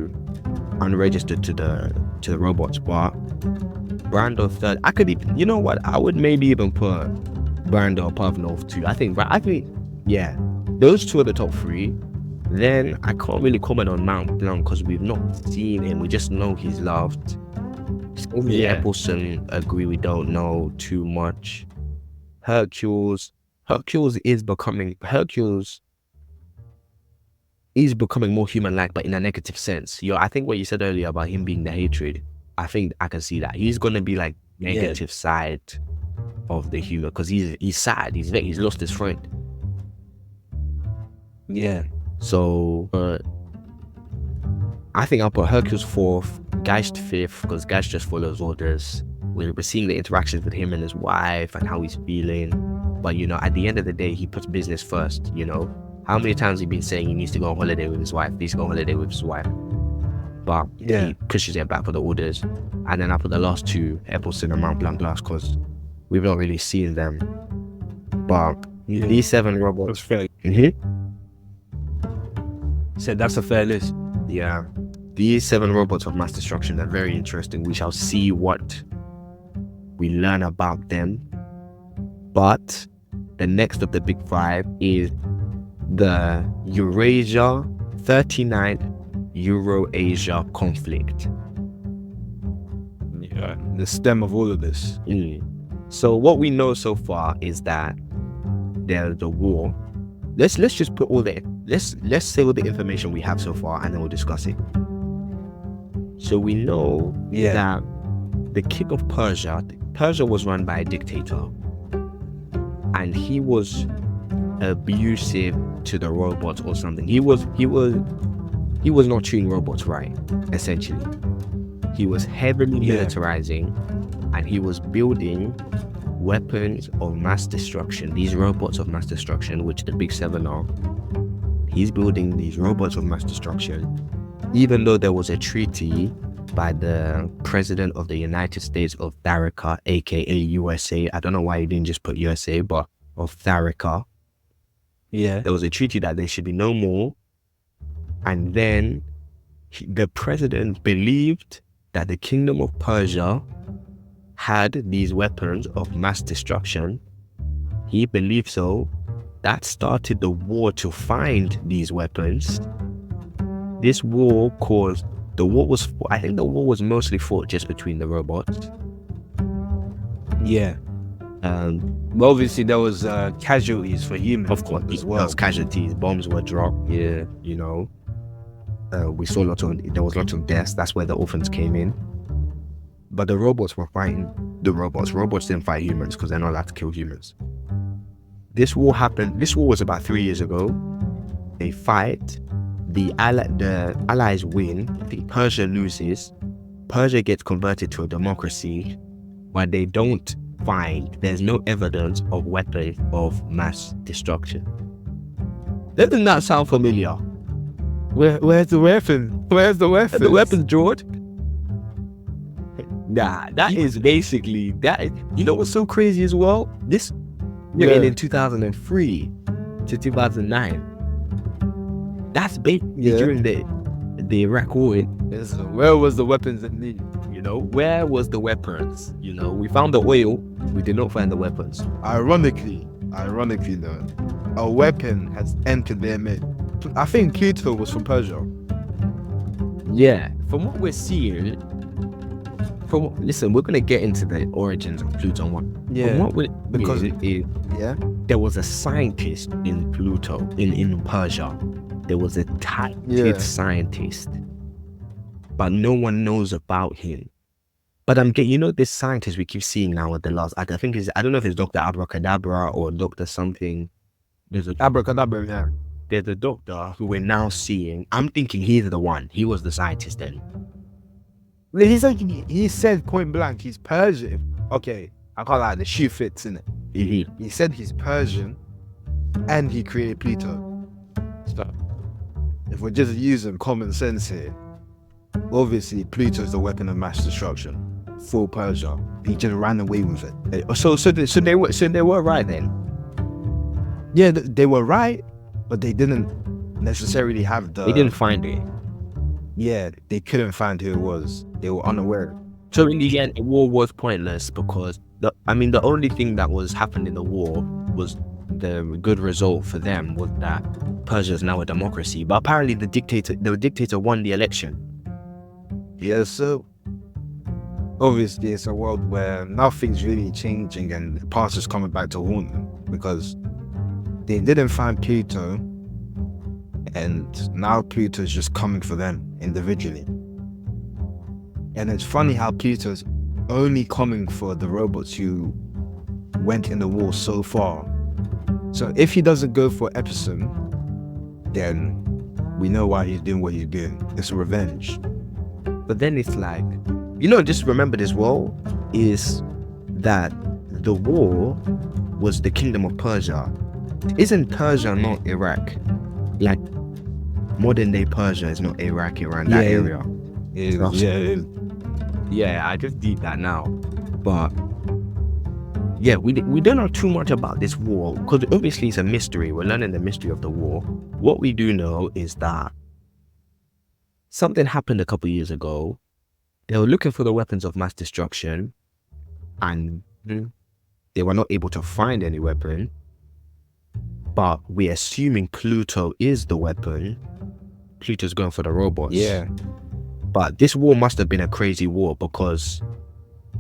the robots. But Brando third. I could even, you know what? I would maybe even put Brando above North 2. I think yeah, those two are the top 3. Then I can't really comment on Mount Blanc because we've not seen him. We just know he's loved. Epsilon, agree, we don't know too much. Hercules is becoming more human-like, but in a negative sense. I think what you said earlier about him being the hatred, I think I can see that. He's gonna be like negative side of the human because he's sad. He's lost his friend. Yeah. So I think I'll put Hercules 4th, Geist 5th, because Geist just follows orders. We're seeing the interactions with him and his wife and how he's feeling. But at the end of the day, he puts business first. How many times he been saying he needs to go on holiday with his wife? But he pushes it back for the orders. And then I put the last 2, Epsilon and Mount Blanc last, because we've not really seen them. But these 7 robots. That's fair. Said that's a fair list. Yeah. These 7 robots of mass destruction are very interesting. We shall see what we learn about them. But the next of the big 5 is the Eurasia 39 Eurasia Conflict. Yeah, the stem of all of this. So what we know so far is that there's a war. Let's just put all let's say all the information we have so far, and then we'll discuss it. So we know that the king of Persia was run by a dictator, and he was abusive to the robots or something. He was not treating robots right, essentially. He was heavily militarizing, and he was building weapons of mass destruction, these robots of mass destruction, which the big 7 are. He's building these robots of mass destruction, even though there was a treaty by the president of the United States of Tharica, aka USA. I don't know why he didn't just put USA, but of Tharica. Yeah. There was a treaty that there should be no more. And then the president believed that the kingdom of Persia had these weapons of mass destruction. He believed so. That started the war to find these weapons. This war I think the war was mostly fought just between the robots. Yeah. Well, obviously there was casualties for humans. Of course, as well. There was casualties. Bombs were dropped. Yeah. We saw there was lots of deaths. That's where the orphans came in. But the robots were fighting the robots. Robots didn't fight humans because they're not allowed to kill humans. This war happened. This war was about 3 years ago. They fight. The Allies win. I think Persia loses. Persia gets converted to a democracy, but they don't find. There's no evidence of weapons of mass destruction. Doesn't that sound familiar? Where's the weapon? Where's the weapon? The weapons, George. Nah, that is basically that. You know what's so crazy as well? This written in 2003 to 2009. That's basically during the Iraq War. Where was the weapons in need? You know, where was the weapons? You know, we found the oil, we did not find the weapons. Ironically though, a weapon has entered their midst. I think Pluto was from Persia. Yeah, from what we're seeing, listen, we're gonna get into the origins of Pluto one. Yeah, because there was a scientist in Pluto in Persia. There was a talented scientist, but no one knows about him. But I'm getting, you know, this scientist we keep seeing now at the last. I think I don't know if it's Dr. Abracadabra or Dr. something. There's a Abracadabra. Yeah. There's a doctor who we're now seeing. I'm thinking he's the one. He was the scientist then. He said point blank he's Persian. Okay, I can't lie, the shoe fits in it. He said he's Persian and he created Pluto. So if we're just using common sense here, obviously Pluto is the weapon of mass destruction for Persia. He just ran away with it. So they were right then. Yeah, they were right, but they didn't necessarily have They didn't find it. Yeah, they couldn't find who it was. They were unaware. So in the end, the war was pointless because the only thing that was happening in the war was the good result for them was that Persia is now a democracy. But apparently the dictator won the election. Yeah, so obviously it's a world where nothing's really changing and the past is coming back to haunt them because they didn't find Pluto and now Pluto is just coming for them individually. And it's funny how Pluto's only coming for the robots who went in the war so far. So if he doesn't go for Epsom, then we know why he's doing what he's doing. It's revenge. But then it's like, you know, just remember this war is that the war was the kingdom of Persia. Isn't Persia not Iraq? Like modern day Persia is not Iraq, Iran, that area. Yeah, I just did that now. But yeah, we don't know too much about this war because obviously it's a mystery. We're learning the mystery of the war. What we do know is that something happened a couple years ago. They were looking for the weapons of mass destruction and they were not able to find any weapon. But we're assuming Pluto is the weapon. Pluto's going for the robots. Yeah. But this war must have been a crazy war because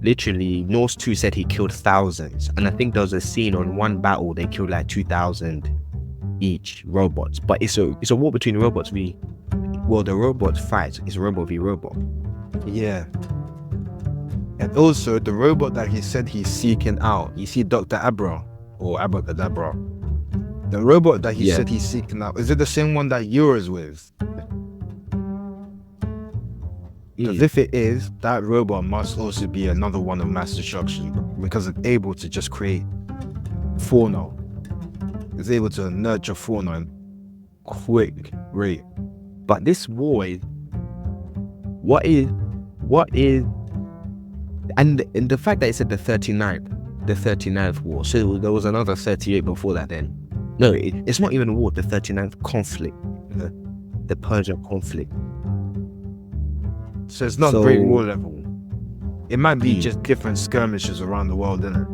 literally Norse 2 said he killed thousands. And I think there was a scene on one battle, they killed like 2,000 each robots. But it's a war between robots the robots fight. It's robot v robot. Yeah. And also the robot that he said he's seeking out, you see Dr. Abra or Abracadabra. The robot that he said he's seeking out, is it the same one that Eura's with? Because if it is, that robot must also be another one of mass destruction because it's able to just create fauna. It's able to nurture fauna in quick rate. But this war is what is and the fact that it said the 39th war, so there was another 38 before that then. No, it's not even a war, the 39th conflict. The Persian conflict. So it's not Great War level. It might be just different skirmishes around the world, innit?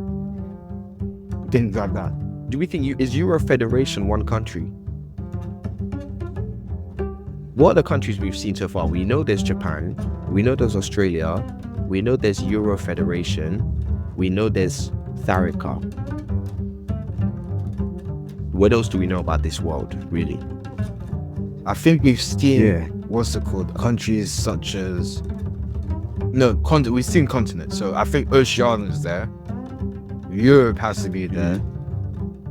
Things like that. Do we think is Euro Federation one country? What are the countries we've seen so far? We know there's Japan, we know there's Australia, we know there's Euro Federation, we know there's Tharika. What else do we know about this world, really? I think we've seen, what's it called? Countries such as, we've seen continents. So I think Oceania is there. Europe has to be there.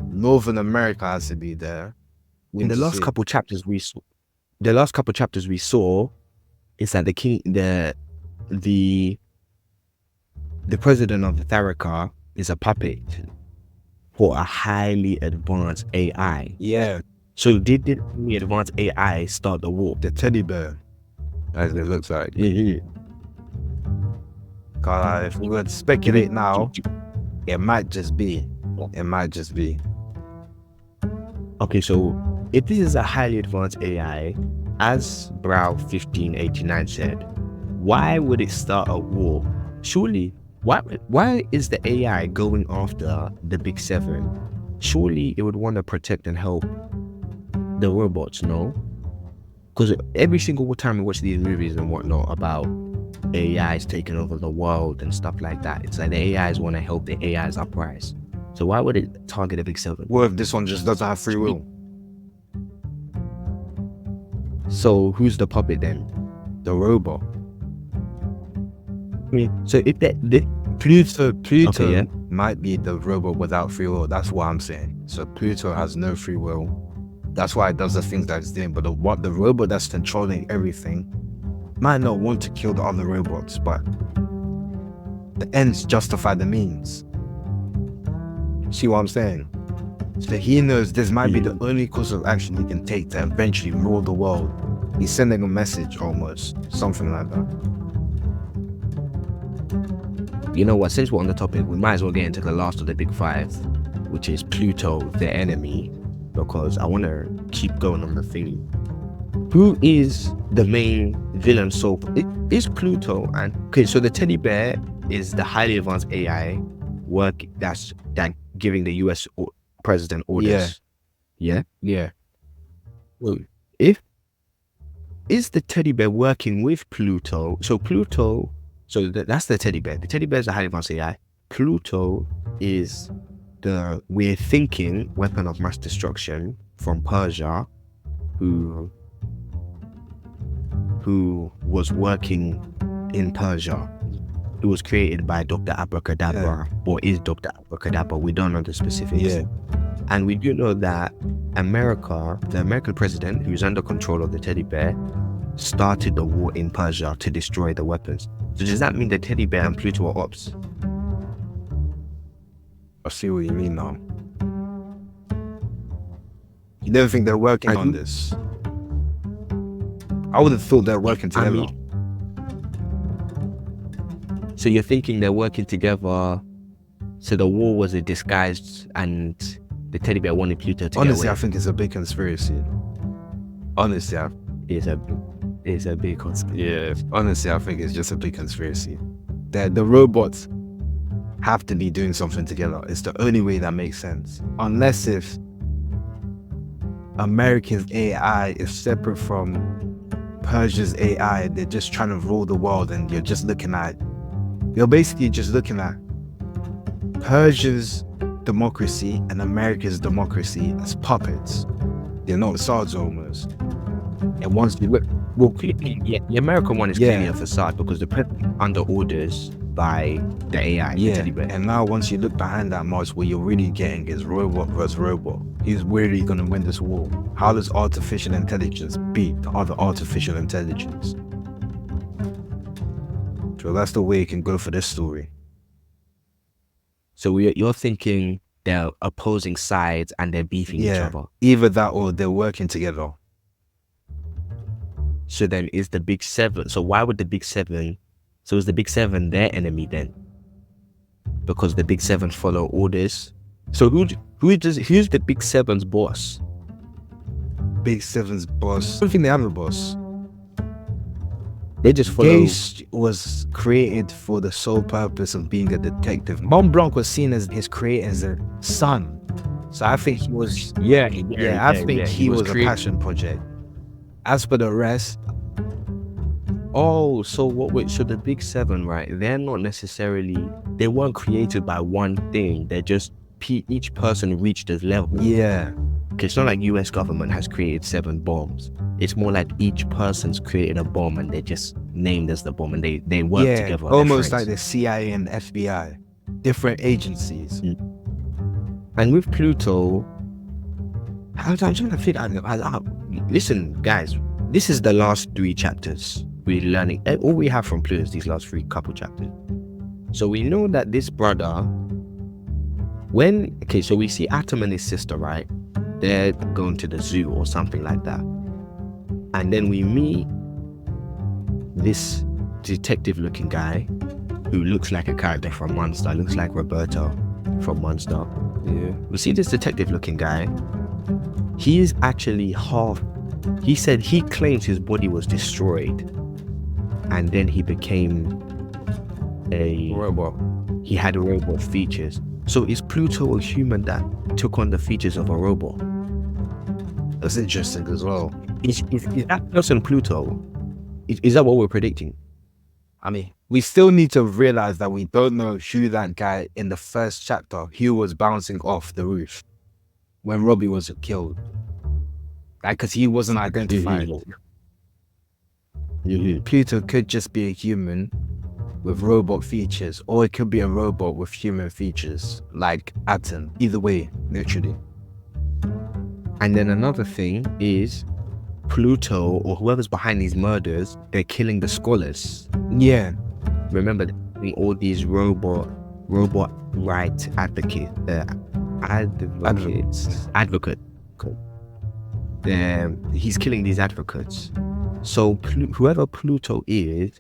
Northern America has to be there. In the last couple chapters we saw, is that the president of the Tharika is a puppet for a highly advanced AI. Yeah. So did the advanced AI start the war? The teddy bear, as it looks like. Yeah. Cause if we were to speculate now, it might just be. It might just be. Okay, so if this is a highly advanced AI, as Brow 1589 said, why would it start a war? Surely, why is the AI going after the Big Seven? Surely it would want to protect and help the robots, no? Because every single time we watch these movies and whatnot about AIs taking over the world and stuff like that, it's like the AIs want to help the AIs uprise. So why would it target the Big Seven? What if this one just doesn't have free will? So who's the puppet then? The robot. So if the Pluto Okay, yeah. might be the robot without free will. That's what I'm saying. So Pluto has no free will. That's why it does the things that it's doing. But the robot that's controlling everything might not want to kill the other robots, but the ends justify the means. See what I'm saying? So he knows this might be the only course of action he can take to eventually rule the world. He's sending a message almost, something like that. You know what, since we're on the topic, we might as well get into the last of the big five, which is Pluto, the enemy, because I want to keep going on the theme. Who is the main villain? So it is Pluto, and okay, so the teddy bear is the highly advanced AI that's giving the US president orders. Yeah. Well, is the teddy bear working with Pluto? So Pluto, that's the teddy bear. The teddy bear is a highly advanced AI. Pluto is we're thinking weapon of mass destruction from Persia, who was working in Persia. It was created by Dr. Abracadabra, or is Dr. Abracadabra. We don't know the specifics. Yeah. And we do know that the American president, who's under control of the teddy bear, started the war in Persia to destroy the weapons. So does that mean the teddy bear and Pluto are ops? I see what you mean now. You don't think they're working on this? I would have thought they're working together. So you're thinking they're working together, so the war was a disguise and the teddy bear wanted Pluto to Honestly, get away? I think it's a big conspiracy. Honestly, It's a big conspiracy. yeah. Honestly, I think it's just a big conspiracy. The robots have to be doing something together. It's the only way that makes sense. Unless if American AI is separate from Persia's AI, they're just trying to rule the world, and you're basically just looking at Persia's democracy and America's democracy as puppets. They're not sides almost. And once you look, well, clearly, the American one is clearly a facade because the president under orders by the AI, the teddy bear. And now once you look behind that much, what you're really getting is robot versus robot. Who's really going to win this war? How does artificial intelligence beat the other artificial intelligence? So that's the way it can go for this story. So you're thinking they're opposing sides and they're beefing each other. Either that or they're working together. So then is the Big Seven, so why would the Big Seven, so is the Big Seven their enemy then? Because the Big Seven follow orders. So who's the Big Seven's boss? Big Seven's boss. I don't think they have a boss. They just follow. Gage was created for the sole purpose of being a detective. Mont Blanc was seen as his creator's son. So I think he was, I think he was a passion project. As for the rest, so so the Big Seven, right? They're not necessarily, they weren't created by one thing. They're just, each person reached this level. Yeah. It's not like US government has created 7 bombs. It's more like each person's created a bomb and they're just named as the bomb and they work together. Almost like the CIA and FBI. Different agencies. And with Pluto, I'm trying to figure out. Listen, guys, this is the last 3 chapters we're learning. All we have from Pluto is these last 3 couple chapters. So we know that this brother, so we see Atom and his sister, right? they're going to the zoo or something like that. And then we meet this detective-looking guy who looks like a character from Monster, looks like Roberto from Monster. Yeah. We see this detective-looking guy. He is actually half. He said he claims his body was destroyed, and then he became a Robot. He had robot features. So is Pluto a human that took on the features of a robot? That's interesting as well. Is that person Pluto? Is that what we're predicting? I mean, we still need to realize that we don't know who that guy in the first chapter who was bouncing off the roof when Robbie was killed. Like, because he wasn't identified. Pluto could just be a human with robot features, or it could be a robot with human features, like Atom. Either way, literally. And then another thing is Pluto or whoever's behind these murders, they're killing the scholars. Yeah. Remember, all these robot rights advocates. He's killing these advocates. So whoever Pluto is,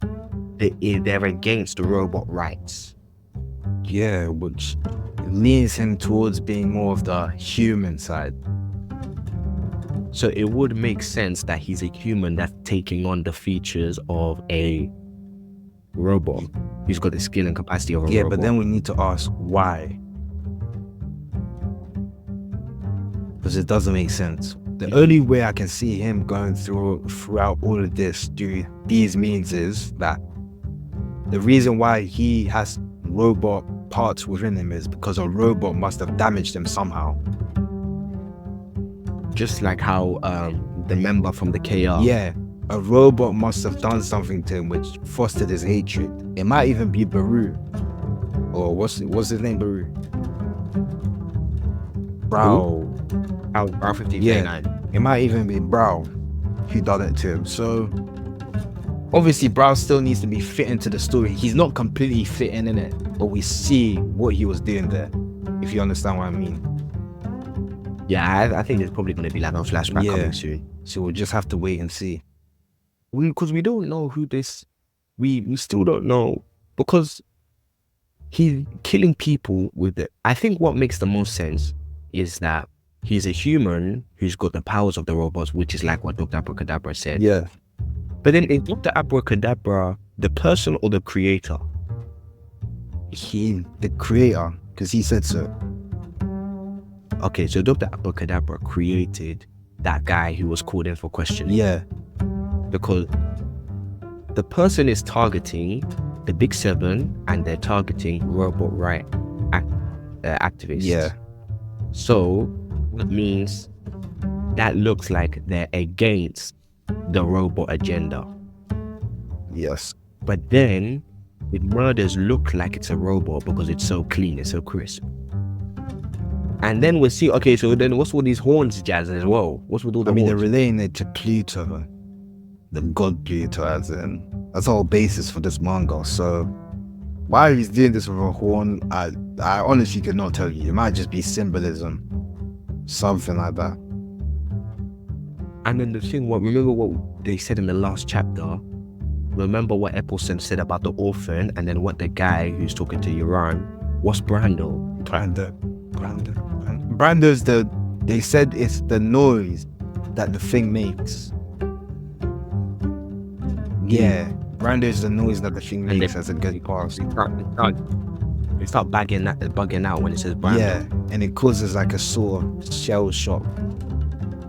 they're against the robot rights. Yeah, which leans him towards being more of the human side. So it would make sense that he's a human that's taking on the features of a robot. He's got the skill and capacity of a robot. Yeah, but then we need to ask why. Because it doesn't make sense. The only way I can see him going throughout all of this through these means is that the reason why he has robot parts within him is because a robot must have damaged him somehow. Just like how the member from the KR. Yeah, a robot must have done something to him which fostered his hatred. It might even be Baru. Or what's his name, Baru? Brow. Brow 15. Yeah, it might even be Brow who done it to him. So obviously Brow still needs to be fit into the story. He's not completely fitting in it, but we see what he was doing there, if you understand what I mean. Yeah, I think there's probably going to be like a flashback coming soon. So we'll just have to wait and see. Because we don't know who this... We still don't know. Because he's killing people with it. I think what makes the most sense is that he's a human who's got the powers of the robots, which is like what Dr. Abracadabra said. Yeah. But then in Dr. Abracadabra, the person or the creator? The creator, because he said so. Okay, so Dr. Abracadabra created that guy who was called in for questioning. Yeah. Because the person is targeting the Big Seven and they're targeting robot right activists. Yeah. So that means that looks like they're against the robot agenda. Yes. But then the murders look like it's a robot because it's so clean, it's so crisp. And then we'll see, okay, so then what's with these horns jazz as well? What's with all the horns? they're relating it to Pluto, the god Pluto, as in. That's the whole basis for this manga. So why he's doing this with a horn, I honestly could not tell you. It might just be symbolism. Something like that. And then the thing, remember what they said in the last chapter? Remember what Eppelson said about the orphan, and then what the guy who's talking to Uran, what's Brando? Brando's they said it's the noise that the thing makes. Yeah, Brando's the noise that the thing makes as it goes past. They start bugging out when it says Brando. Yeah, and it causes like a sort of shell shock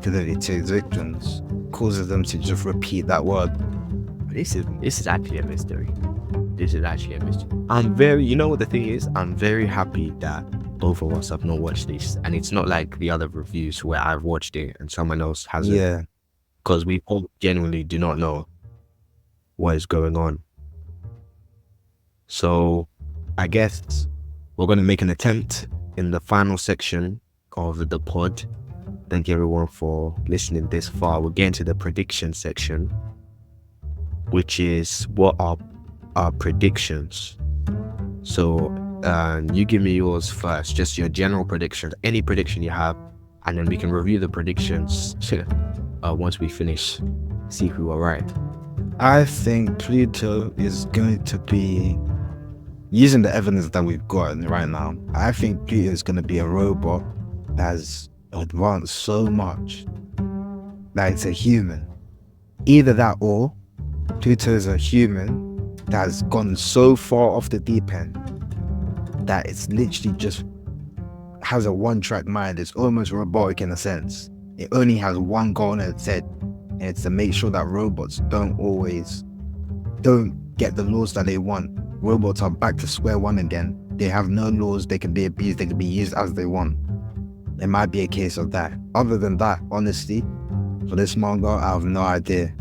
to its victims. Causes them to just repeat that word. This is actually a mystery. This is actually a mystery. You know what the thing is? I'm very happy that both of us have not watched this, and it's not like the other reviews where I've watched it and someone else hasn't. Yeah. Because we all genuinely do not know what is going on. So I guess we're going to make an attempt in the final section of the pod. Thank you everyone for listening this far. We'll get into the prediction section, which is what are our predictions. So you give me yours first, just your general predictions, any prediction you have, and then we can review the predictions once we finish, see if we were right. I think Pluto is going to be, using the evidence that we've got right now, I think Pluto is going to be a robot that has advanced so much that it's a human. Either that or Pluto is a human that has gone so far off the deep end that it's literally just has a one-track mind. It's almost robotic in a sense. It only has one goal in its head, and it's to make sure that robots don't get the laws that they want. Robots are back to square one again. They have no laws, they can be abused, they can be used as they want. It might be a case of that. Other than that, honestly, for this manga, I have no idea.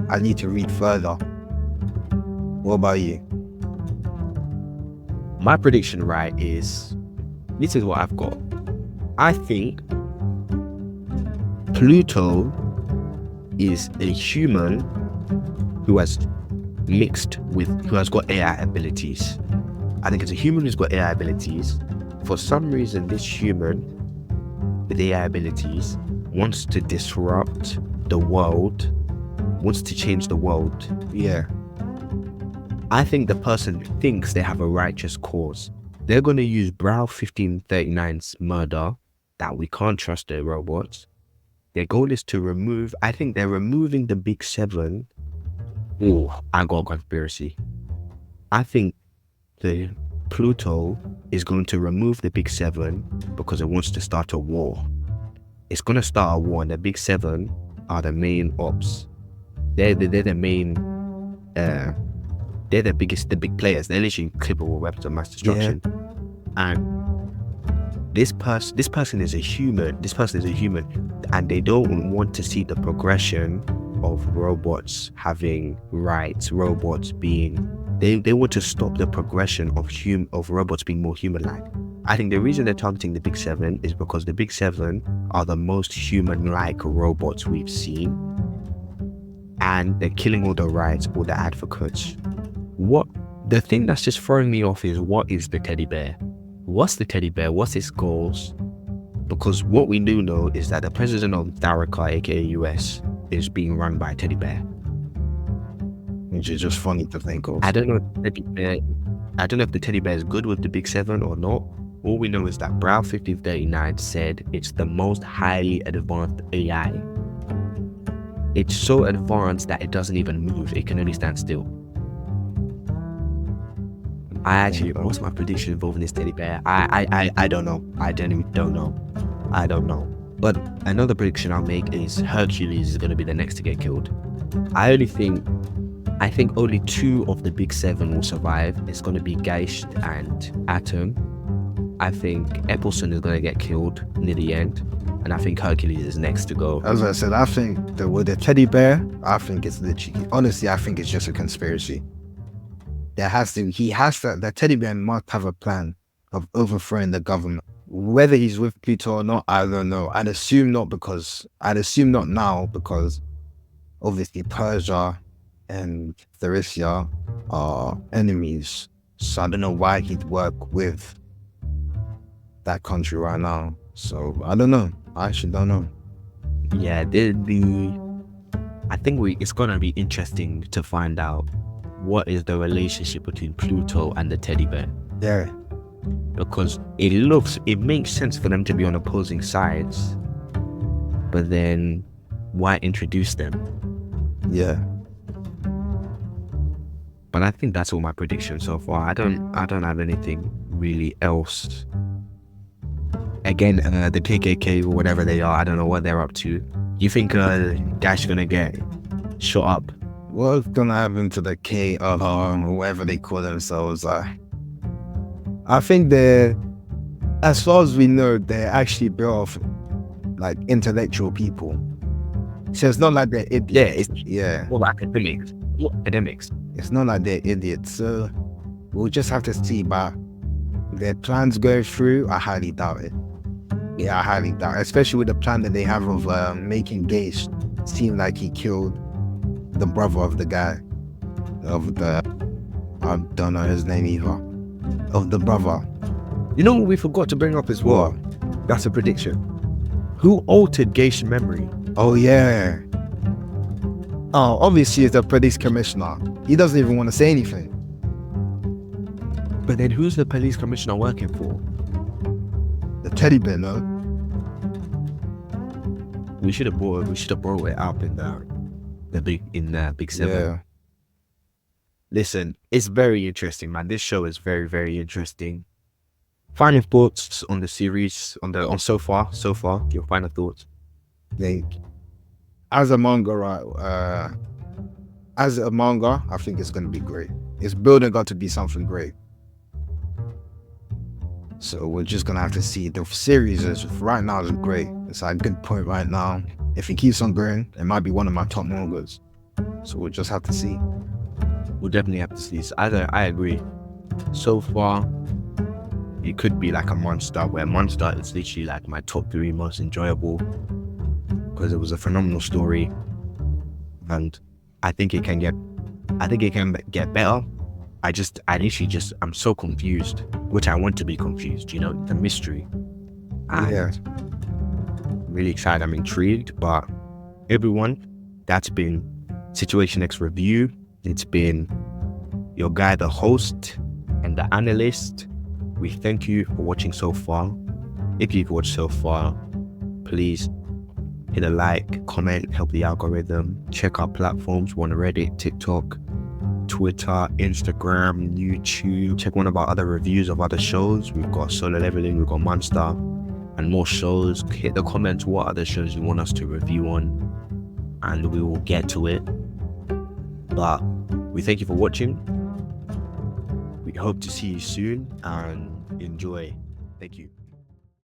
I need to read further. What about you? My prediction, right, is this is what I've got. I think Pluto is a human who has got AI abilities. I think it's a human who's got AI abilities. For some reason, this human with AI abilities wants to disrupt the world, wants to change the world. Yeah. I think the person thinks they have a righteous cause. They're going to use Brow 1539's murder, that we can't trust the robots. Their goal is to remove, I think they're removing the Big Seven. Ooh, I got a conspiracy. I think the Pluto is going to remove the Big Seven because it wants to start a war. It's going to start a war, and the Big Seven are the main ops. They're the main, they're the big players. They're literally capable of weapons of mass destruction. Yeah. And this person is a human. This person is a human, and they don't want to see the progression of robots having rights. Robots being, they want to stop the progression of robots being more human-like. I think the reason they're targeting the Big Seven is because the Big Seven are the most human-like robots we've seen, and they're killing all the rights, all the advocates. The thing that's just throwing me off is, what is the teddy bear? What's the teddy bear? What's its goals? Because what we do know is that the president of Tharaka, aka US, is being run by a teddy bear. Which is just funny to think of. I don't know if the teddy bear is good with the Big Seven or not. All we know is that Brow 1539 said it's the most highly advanced AI. It's so advanced that it doesn't even move. It can only stand still. What's my prediction involving this teddy bear? I don't know. I genuinely don't know. I don't know. But another prediction I'll make is Hercules is going to be the next to get killed. I think only 2 of the Big Seven will survive. It's going to be Geist and Atom. I think Eppelson is going to get killed near the end. And I think Hercules is next to go. As I said, I think with the teddy bear, I think it's literally, honestly, I think it's just a conspiracy. The teddy bear must have a plan of overthrowing the government. Whether he's with Pluto or not, I don't know. I'd assume not now, because obviously Persia and Eurasia are enemies. So I don't know why he'd work with that country right now. So I don't know. I actually don't know. Yeah, I think it's gonna be interesting to find out what is the relationship between Pluto and the teddy bear. Yeah. Because it makes sense for them to be on opposing sides, but then why introduce them? Yeah. But I think that's all my predictions so far. I don't have anything really else. Again, the KKK or whatever they are, I don't know what they're up to. You think Dash gonna get shot up? What's gonna happen to the K or whatever they call themselves? I think as far as we know, they're actually built off like intellectual people. So it's not like they're idiots. Well, academics. It's not like they're idiots. So we'll just have to see. But their plans going through, I highly doubt it. Yeah, I highly doubt it. Especially with the plan that they have of making Gage seem like he killed the brother of the guy. I don't know his name either. Of the brother. You know what we forgot to bring up as well? What? That's a prediction. Who altered Geisha memory? Oh yeah. Oh, obviously it's the police commissioner. He doesn't even want to say anything. But then who's the police commissioner working for? The teddy bear, no? We should have brought it up in the big seven. Yeah. Listen, it's very interesting, man. This show is very, very interesting. Final thoughts on the series, on so far. Your final thoughts. Like, as a manga, right? I think it's gonna be great. It's building up to be something great. So we're just gonna have to see. The series is right now is great. It's at a good point right now. If it keeps on going, it might be one of my top mangas. So we'll just have to see. We'll definitely have to see. I agree. So far, it could be like a Monster, where Monster is literally like my top 3 most enjoyable, because it was a phenomenal story, and I think it can get better. I'm so confused, which I want to be confused. You know, the mystery. And Yeah. I'm really excited. I'm intrigued. But everyone, that's been Situation X Review. It's been your guy, the host, and the analyst. We thank you for watching so far. If you've watched so far, please hit a like, comment, help the algorithm. Check our platforms. We're on Reddit, TikTok, Twitter, Instagram, YouTube. Check one of our other reviews of other shows. We've got Solo Leveling, we've got Monster, and more shows. Hit the comments what other shows you want us to review on, and we will get to it. But we thank you for watching. We hope to see you soon, and enjoy. Thank you.